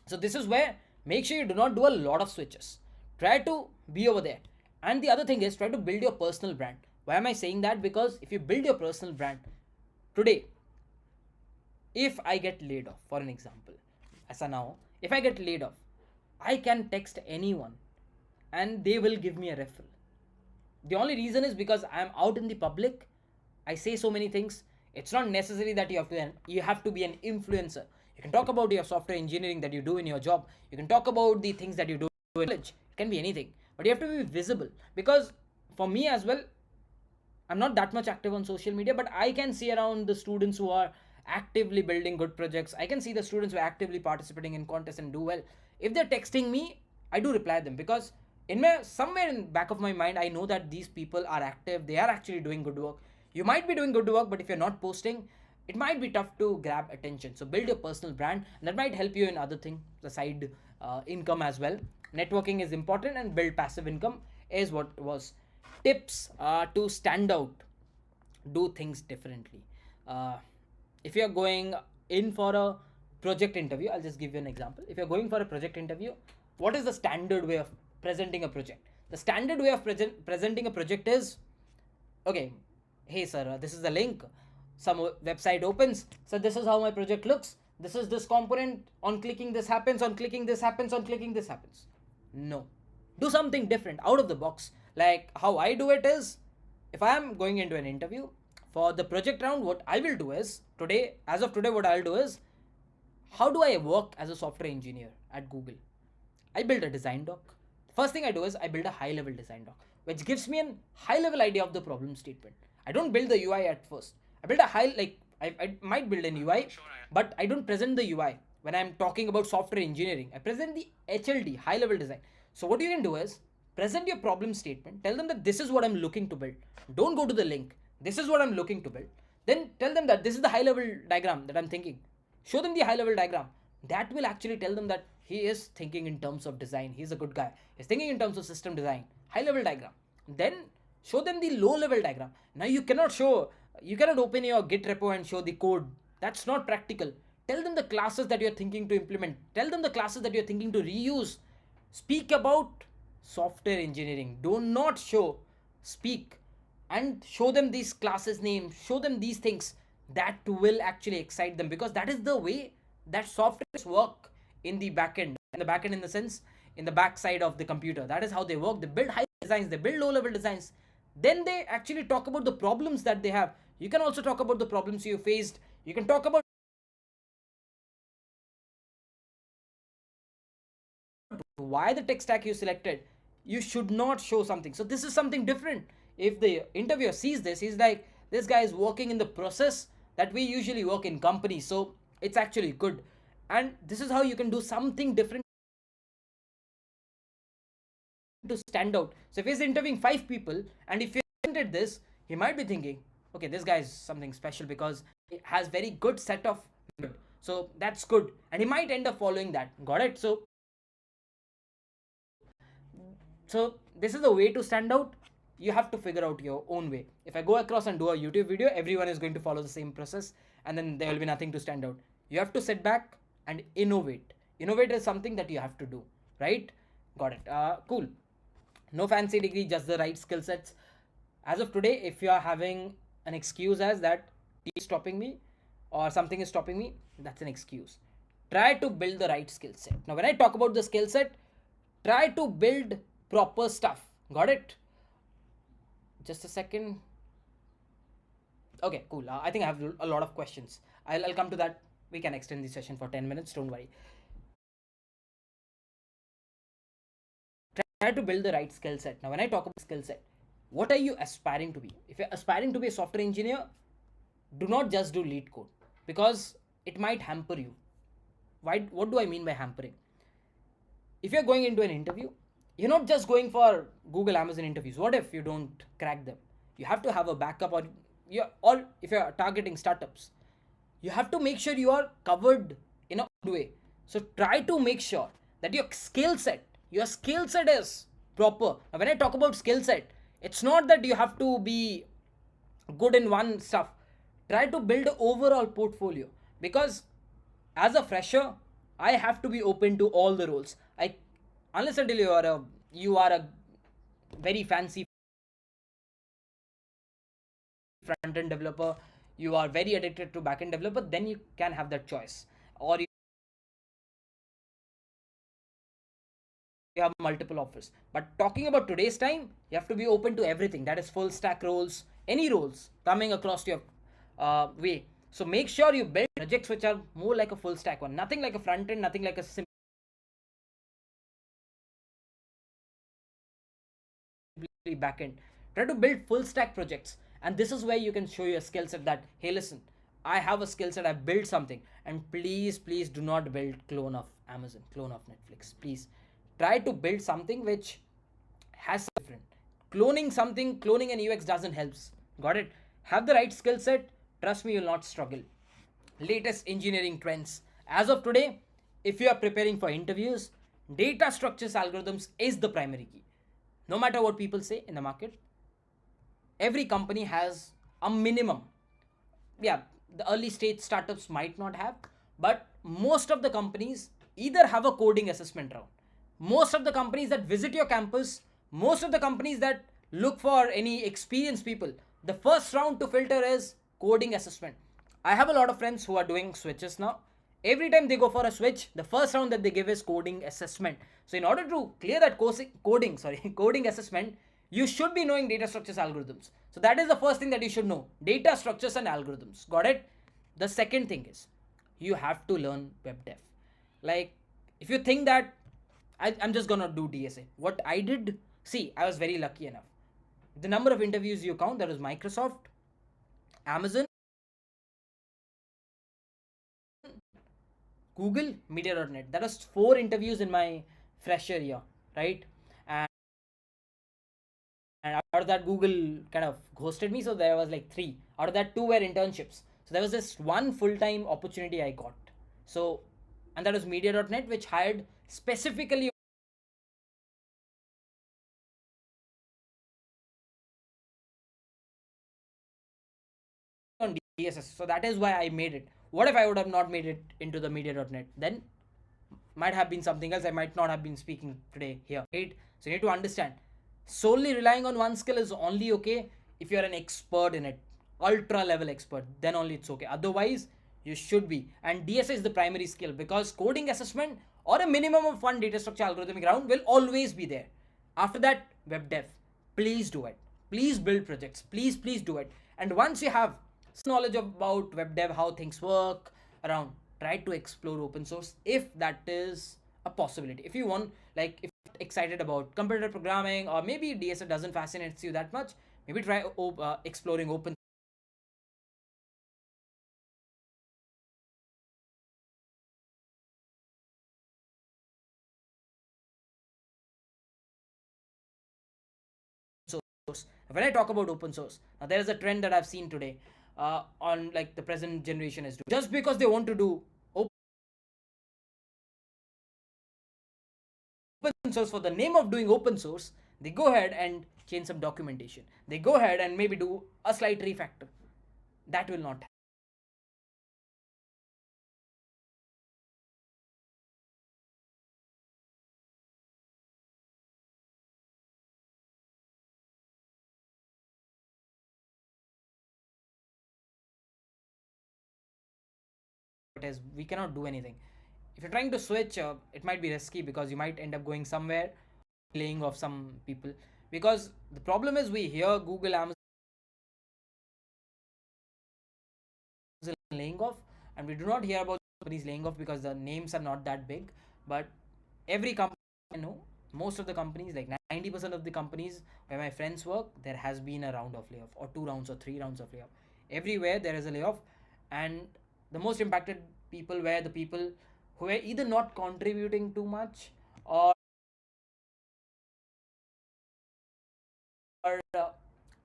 Speaker 1: So this is where, make sure you do not do a lot of switches. Try to be over there. And the other thing is, try to build your personal brand. Why am I saying that? Because if you build your personal brand today, if I get laid off, for an example, as a now, if I get laid off, I can text anyone and they will give me a referral. The only reason is because I'm out in the public. I say so many things. It's not necessary that you have to be an influencer. You can talk about your software engineering that you do in your job. You can talk about the things that you do in college. It can be anything, but you have to be visible. Because for me as well, I'm not that much active on social media, but I can see around the students who are actively building good projects. I can see the students who are actively participating in contests and do well. If they're texting me, I do reply them, because in my, somewhere in back of my mind, I know that these people are active. They are actually doing good work. You might be doing good work, but if you're not posting, it might be tough to grab attention. So build your personal brand, and that might help you in other things, the side income as well. Networking is important, and build passive income is what was. Tips to stand out: do things differently. If you're going in for a project interview, I'll just give you an example. If you're going for a project interview, what is the standard way of presenting a project? The standard way of presenting a project is, okay, hey sir, this is the link, some website opens, so this is how my project looks, this is this component, on clicking this happens, on clicking this happens, on clicking this happens. No, do something different, out of the box. Like how I do it is, if I am going into an interview for the project round, what I will do is, today, as of today, what I'll do is, how do I work as a software engineer at Google? I build a design doc. First thing I do is I build a high level design doc, which gives me a high level idea of the problem statement. I don't build the UI at first. I build a high, like, I might build an UI, but I don't present the UI. When I'm talking about software engineering, I present the HLD, high level design. So what you can do is, present your problem statement, tell them that this is what I'm looking to build. Don't go to the link. This is what I'm looking to build. Then tell them that this is the high level diagram that I'm thinking. Show them the high level diagram. That will actually tell them that he is thinking in terms of design. He's a good guy. He's thinking in terms of system design. High level diagram. Then show them the low level diagram. Now you cannot open your Git repo and show the code. That's not practical. Tell them the classes that you're thinking to implement. Tell them the classes that you're thinking to reuse. Speak about software engineering. Do not speak and show them these classes names. Show them these things. That will actually excite them, because that is the way that softwares work in the backend. In the backend, in the sense, in the backside of the computer. That is how they work. They build high designs, they build low level designs. Then they actually talk about the problems that they have. You can also talk about the problems you faced. You can talk about why the tech stack you selected. You should not show something. So this is something different. If the interviewer sees this, he's like, this guy is working in the process that we usually work in companies. So it's actually good. And this is how you can do something different to stand out. So if he's interviewing 5 people, and if he presented this, he might be thinking, okay, this guy is something special because it has very good set of method. So that's good. And he might end up following that. Got it? So this is the way to stand out. You have to figure out your own way. If I go across and do a YouTube video, everyone is going to follow the same process, and then there will be nothing to stand out. You have to sit back and innovate. Innovate is something that you have to do, right? Got it. Cool. No fancy degree, just the right skill sets. As of today, if you are having an excuse as that is stopping me or something is stopping me, that's an excuse. Try to build the right skill set. Now, when I talk about the skill set, try to build proper stuff. Got it? Just a second. Okay, cool. I think I have a lot of questions. I'll come to that. We can extend the session for 10 minutes. Don't worry. Try to build the right skill set. Now, when I talk about skill set, what are you aspiring to be? If you're aspiring to be a software engineer, do not just do lead code, because it might hamper you. Why? What do I mean by hampering? If you're going into an interview, you're not just going for Google, Amazon interviews. What if you don't crack them? You have to have a backup, or if you're targeting startups, you have to make sure you are covered in a good way. So try to make sure that your skill set is proper. Now, when I talk about skill set, it's not that you have to be good in one stuff. Try to build an overall portfolio, because as a fresher, I have to be open to all the roles. I Unless until you are a very fancy front end developer, you are very addicted to back end developer, then you can have that choice. Or you have multiple offers. But talking about today's time, you have to be open to everything. That is full stack roles, any roles coming across your way. So make sure you build projects which are more like a full stack one, nothing like a front end, nothing like a simply back end. Try to build full stack projects, and this is where you can show your skill set that, hey, listen, I have a skill set, I built something. And please do not build clone of Amazon, clone of Netflix. Please try to build something which has different. Cloning something, cloning an UX doesn't help. Got it? Have the right skill set. Trust me, you'll not struggle. Latest engineering trends. As of today, if you are preparing for interviews, data structures algorithms is the primary key. No matter what people say in the market, every company has a minimum. Yeah, the early stage startups might not have, but most of the companies either have a coding assessment round. Most of the companies that visit your campus, most of the companies that look for any experienced people, the first round to filter is coding assessment. I have a lot of friends who are doing switches now. Every time they go for a switch, the first round that they give is coding assessment. So in order to clear that coding assessment, you should be knowing data structures algorithms. So that is the first thing that you should know, data structures and algorithms. Got it? The second thing is you have to learn web dev. Like, if you think that I'm just gonna do DSA, what I did, see, I was very lucky enough. The number of interviews you count, there was Microsoft, Amazon, Google, Media.net. That was 4 interviews in my fresher year, right? And out of that, Google kind of ghosted me, so there was like 3. Out of that, 2 were internships. So there was just one full-time opportunity I got. So, and that was Media.net, which hired specifically on DSS. So that is why I made it. What if I would have not made it into the Media.net? Then might have been something else. I might not have been speaking today here, right? So you need to understand, solely relying on one skill is only okay if you're an expert in it, ultra level expert, then only it's okay. Otherwise, you should be. And DSA is the primary skill, because coding assessment or a minimum of one data structure algorithmic round will always be there. After that, web dev. Please do it. Please build projects. Please do it. And once you have some knowledge about web dev, how things work around, try to explore open source if that is a possibility. If you want, like, if you're excited about computer programming, or maybe DSA doesn't fascinate you that much, maybe try exploring open source. When I talk about open source, there is a trend that I've seen today on, like, the present generation is doing. Just because they want to do open source for the name of doing open source, they go ahead and change some documentation. They go ahead and maybe do a slight refactor. That will not. It is, we cannot do anything. If you're trying to switch, it might be risky, because you might end up going somewhere, laying off some people. Because the problem is, we hear Google, Amazon laying off, and we do not hear about companies laying off because the names are not that big. But every company I know, most of the companies, like 90% of the companies where my friends work, there has been a round of layoff, or 2 rounds or 3 rounds of layoff. Everywhere there is a layoff, and the most impacted people were the people who were either not contributing too much, or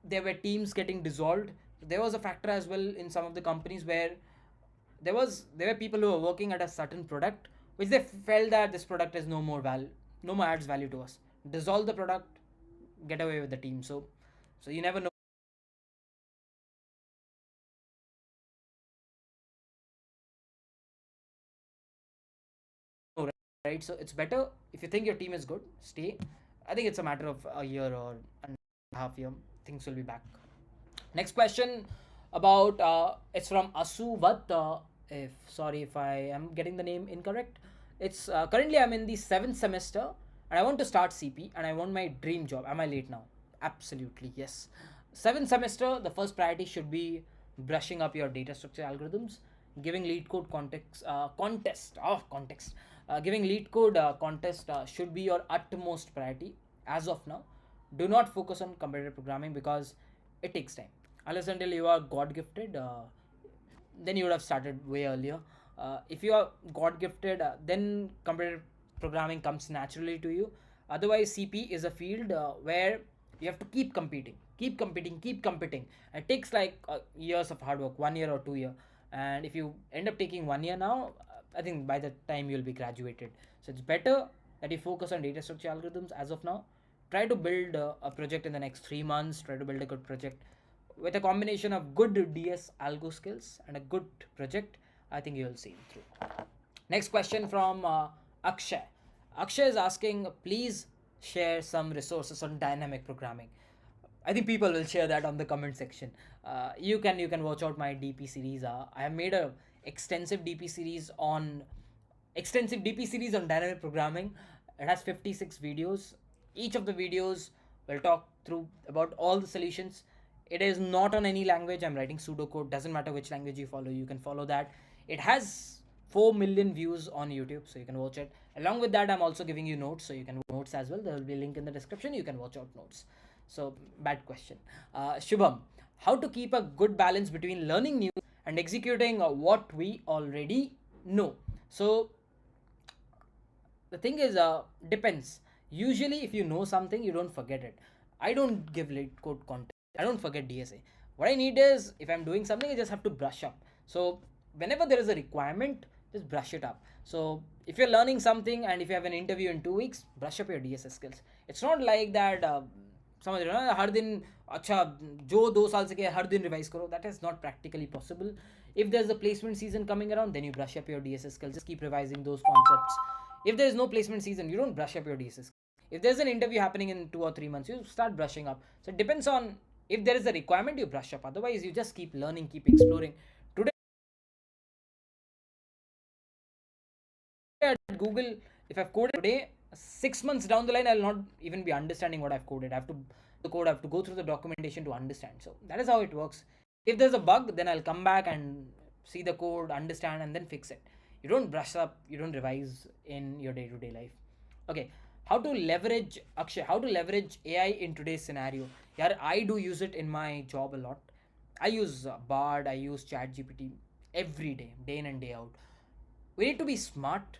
Speaker 1: there were teams getting dissolved. There was a factor as well in some of the companies where there were people who were working at a certain product which they felt that this product is no more adds value to us. dissolve the product, get away with the team. So you never know. Right? So it's better if you think your team is good, stay. I think it's a matter of a year or a half year, things will be back. Next question about it's from Asuvat. If sorry if I am getting the name incorrect. It's currently I'm in the seventh semester and I want to start CP and I want my dream job. Am I late now? Absolutely yes. Seventh semester, the first priority should be brushing up your data structure algorithms, giving lead code context context. Giving lead code contest should be your utmost priority as of now. Do not focus on competitive programming because it takes time. Unless until you are God gifted, then you would have started way earlier. If you are God gifted, then competitive programming comes naturally to you. Otherwise, CP is a field where you have to keep competing, keep competing, keep competing. It takes like years of hard work, 1 year or 2 year. And if you end up taking 1 year now, I think by the time you'll be graduated. So it's better that you focus on data structure algorithms as of now. Try to build a project in the next 3 months. Try to build a good project with a combination of good DS algo skills and a good project. I think you'll see it through. Next question from Akshay. Akshay is asking, please share some resources on dynamic programming. I think people will share that on the comment section. You can watch out my DP series. I have made a extensive DP series on dynamic programming. It has 56 videos. Each of the videos will talk through about all the solutions. It is not on any language. I'm writing pseudocode. Doesn't matter which language you follow. You can follow that. It has 4 million views on YouTube, so you can watch it. Along with that, I'm also giving you notes, so you can watch notes as well. There will be a link in the description. You can watch out notes. So bad question. Shubham, how to keep a good balance between learning new and executing what we already know? So the thing is depends. Usually if you know something, you don't forget it. I don't give late code content, I don't forget DSA. What I need is, if I'm doing something, I just have to brush up. So whenever there is a requirement, just brush it up. So if you're learning something and if you have an interview in 2 weeks, brush up your DSA skills. It's not like that समझ रहे हो ना, हर दिन अच्छा जो 2 साल से किया हर दिन रिवाइज करो. That is not practically possible. If there's a placement season coming around, then you brush up your DSA skills. Just keep revising those concepts. If there is no placement season, you don't brush up your DSA. If there's an interview happening in 2 or 3 months, you start brushing up. So it depends on, if there is a requirement, you brush up. Otherwise, you just keep learning, keep exploring. Today at Google, if I've coded today, 6 months down the line, I'll not even be understanding what I've coded. I have to the code, I have to go through the documentation to understand. So that is how it works. If there's a bug, then I'll come back and see the code, understand, and then fix it. You don't brush up, you don't revise in your day-to-day life. Okay, how to leverage Akshay? How to leverage AI in today's scenario? Yeah, I do use it in my job a lot. I use Bard, I use ChatGPT every day, day in and day out. We need to be smart.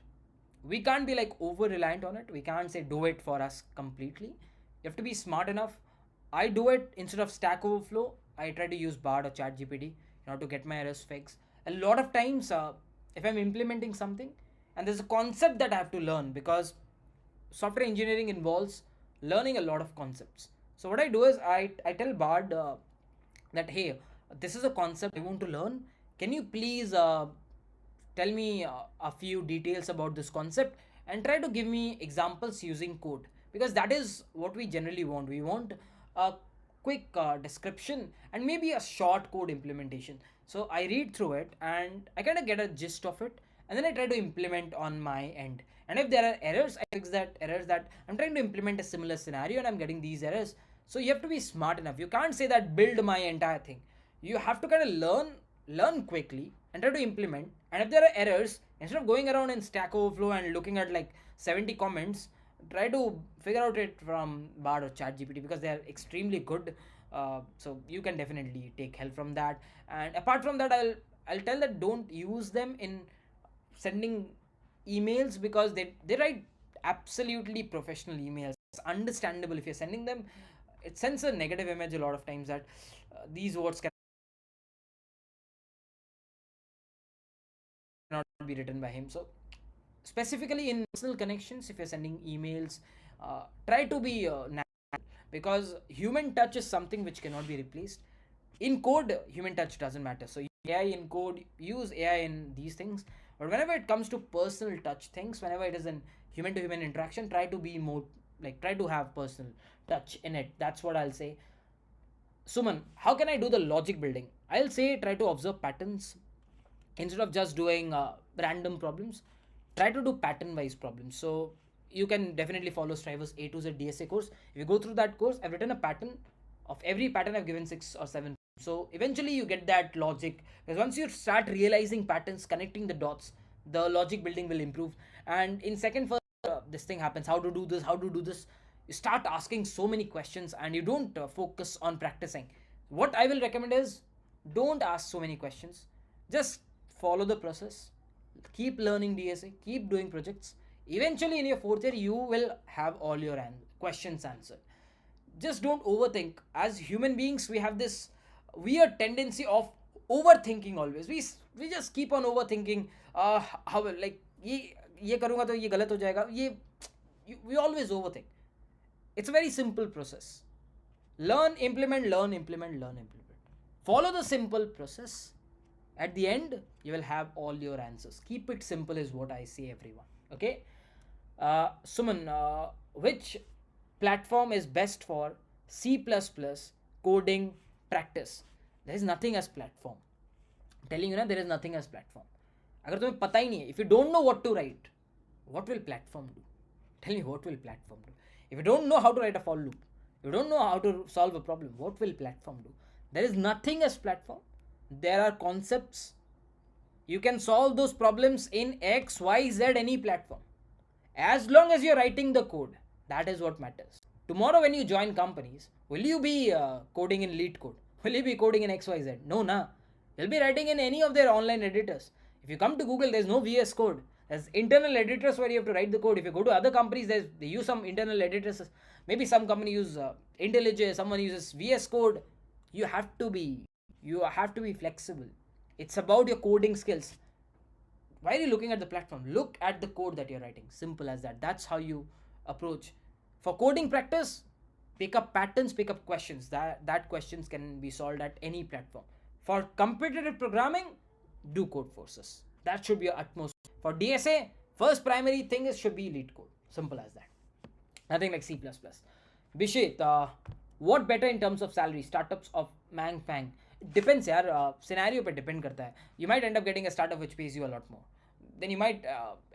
Speaker 1: We can't be like over reliant on it. We can't say do it for us completely. You have to be smart enough. I do it instead of Stack Overflow. I try to use Bard or ChatGPT in order to get my errors fixed. A lot of times, if I'm implementing something and there's a concept that I have to learn, because software engineering involves learning a lot of concepts. So what I do is I tell Bard that, hey, this is a concept I want to learn. Can you please tell me a few details about this concept and try to give me examples using code, because that is what we generally want. We want a quick description and maybe a short code implementation. So I read through it and I kind of get a gist of it, and then I try to implement on my end. And if there are errors, I fix that errors. That I'm trying to implement a similar scenario and I'm getting these errors. So you have to be smart enough. You can't say that build my entire thing. You have to kind of learn quickly and try to implement. And if there are errors, instead of going around in Stack Overflow and looking at like 70 comments, try to figure out it from Bard or ChatGPT, because they are extremely good. So you can definitely take help from that. And apart from that, I'll tell that don't use them in sending emails, because they write absolutely professional emails. It's understandable. If you're sending them, it sends a negative image a lot of times that these words cannot be written by him. So specifically in personal connections, if you're sending emails, try to be natural, because human touch is something which cannot be replaced. In code, human touch doesn't matter. So AI in code, use AI in these things. But whenever it comes to personal touch things, whenever it is in human to human interaction, try to be more like, try to have personal touch in it. That's what I'll say. Suman, how can I do the logic building? I'll say try to observe patterns instead of just doing random problems. Try to do pattern wise problems. So you can definitely follow Striver's A to Z DSA course. If you go through that course, I've written a pattern. Of every pattern, I've given 6 or 7. So eventually you get that logic, because once you start realizing patterns, connecting the dots, the logic building will improve. And in second first, this thing happens, how to do this, how to do this. You start asking so many questions and you don't focus on practicing. What I will recommend is, don't ask so many questions, just follow the process, keep learning DSA, keep doing projects. Eventually in your fourth year you will have all your questions answered. Just don't overthink. As human beings, we have this weird tendency of overthinking always. We just keep on overthinking. How, like, ये करूँगा तो ये गलत हो जाएगा, ये we always overthink. It's a very simple process. Learn, implement, learn, implement, learn, implement. Follow the simple process. At the end, you will have all your answers. Keep it simple is what I say, everyone. Okay. Suman, which platform is best for C++ coding practice? There is nothing as platform. I'm telling you, there is nothing as platform. अगर तुम्हें पता ही नहीं है, if you don't know what to write, what will platform do? Tell me, what will platform do? If you don't know how to write a for loop, you don't know how to solve a problem, what will platform do? There is nothing as platform. There are concepts. You can solve those problems in X, Y, Z, any platform. As long as you're writing the code, that is what matters. Tomorrow when you join companies, will you be coding in lead code? Will you be coding in XYZ? No, nah. You'll be writing in any of their online editors. If you come to Google, there's no VS Code. There's internal editors where you have to write the code. If you go to other companies, they use some internal editors. Maybe some company use IntelliJ, someone uses VS Code. You have to be flexible. It's about your coding skills. Why are you looking at the platform? Look at the code that you're writing. Simple as that. That's how you approach. For coding practice, pick up patterns, pick up questions. That questions can be solved at any platform. For competitive programming, do code forces. That should be your utmost. For DSA, first primary thing should be lead code. Simple as that. Nothing like C++. Bishit, what better in terms of salary? Startups of Mang Fang. Depends यार, scenario पे depend करता है. You might end up getting a startup which pays you a lot more. Then you might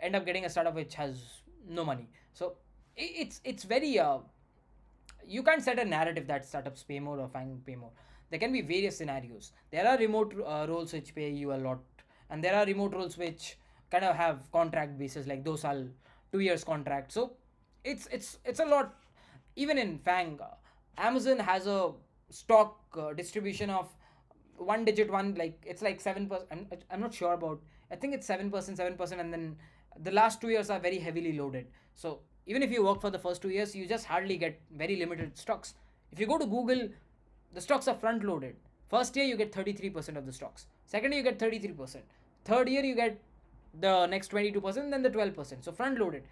Speaker 1: end up getting a startup which has no money. So it's very you can't set a narrative that startups pay more or Fang pay more. There can be various scenarios. There are remote roles which pay you a lot, and there are remote roles which kind of have contract basis, like 2 years contract. So it's a lot. Even in Fang, Amazon has a stock distribution of one digit one, like it's like 7%. I'm not sure about. I think it's 7%, and then the last 2 years are very heavily loaded. So even if you work for the first 2 years, you just hardly get very limited stocks. If you go to Google, the stocks are front loaded. First year you get 33% of the stocks. Second year you get 33%. Third year you get the next 22%, then the 12%. So front loaded.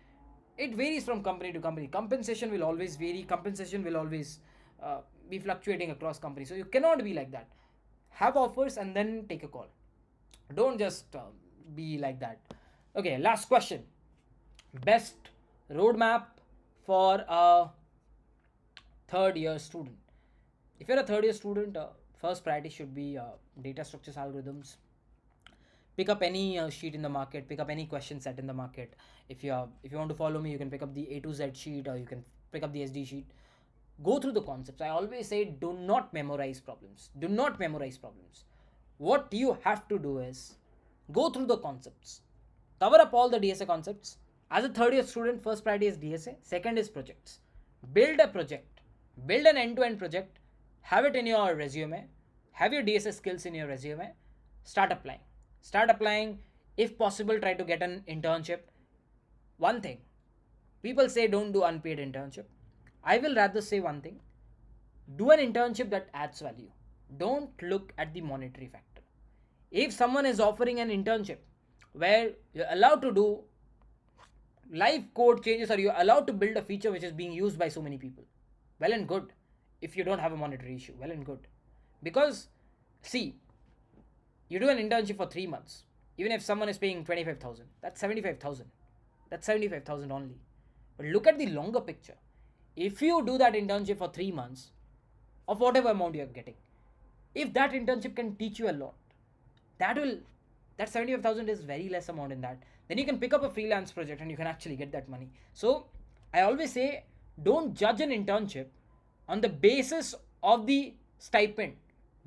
Speaker 1: It varies from company to company. Compensation will always vary. Compensation will always be fluctuating across companies. So you cannot be like that. Have offers and then take a call. Don't just be like that. Okay, last question. Best roadmap for a third year student. If you're a third year student, first priority should be data structures, algorithms. Pick up any sheet in the market, pick up any question set in the market. If you want to follow me, you can pick up the A to Z sheet, or you can pick up the SD sheet. Go through the concepts. I always say, do not memorize problems. Do not memorize problems. What you have to do is go through the concepts. Cover up all the DSA concepts. As a third year student, first priority is DSA. Second is projects. Build a project. Build an end-to-end project. Have it in your resume. Have your DSA skills in your resume. Start applying. Start applying. If possible, try to get an internship. One thing. People say don't do unpaid internship. I will rather say one thing. Do an internship that adds value. Don't look at the monetary factor. If someone is offering an internship where you're allowed to do live code changes or you're allowed to build a feature which is being used by so many people, well and good. If you don't have a monetary issue, well and good. Because see, you do an internship for 3 months, even if someone is paying 25,000, that's 75,000. That's 75,000 only. But look at the longer picture. If you do that internship for 3 months of whatever amount you're getting, if that internship can teach you a lot, that will, that 75,000 is very less amount in that. Then you can pick up a freelance project and you can actually get that money. So I always say, don't judge an internship on the basis of the stipend.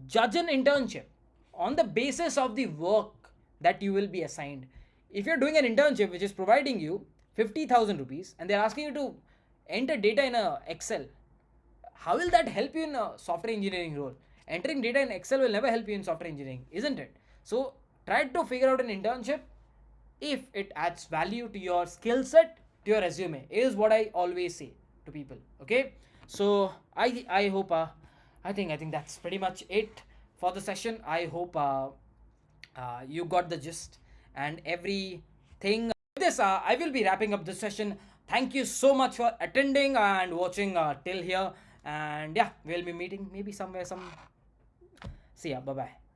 Speaker 1: Judge an internship on the basis of the work that you will be assigned. If you're doing an internship which is providing you 50,000 rupees and they're asking you to enter data in a Excel, how will that help you in a software engineering role? Entering data in Excel will never help you in software engineering, isn't it? So try to figure out an internship if it adds value to your skill set, to your resume, is what I always say to people. Okay, so I hope I think that's pretty much it for the session. I hope you got the gist and everything. With this, I will be wrapping up this session. Thank you so much for attending and watching till here. And yeah, we'll be meeting maybe somewhere. See ya. Bye bye.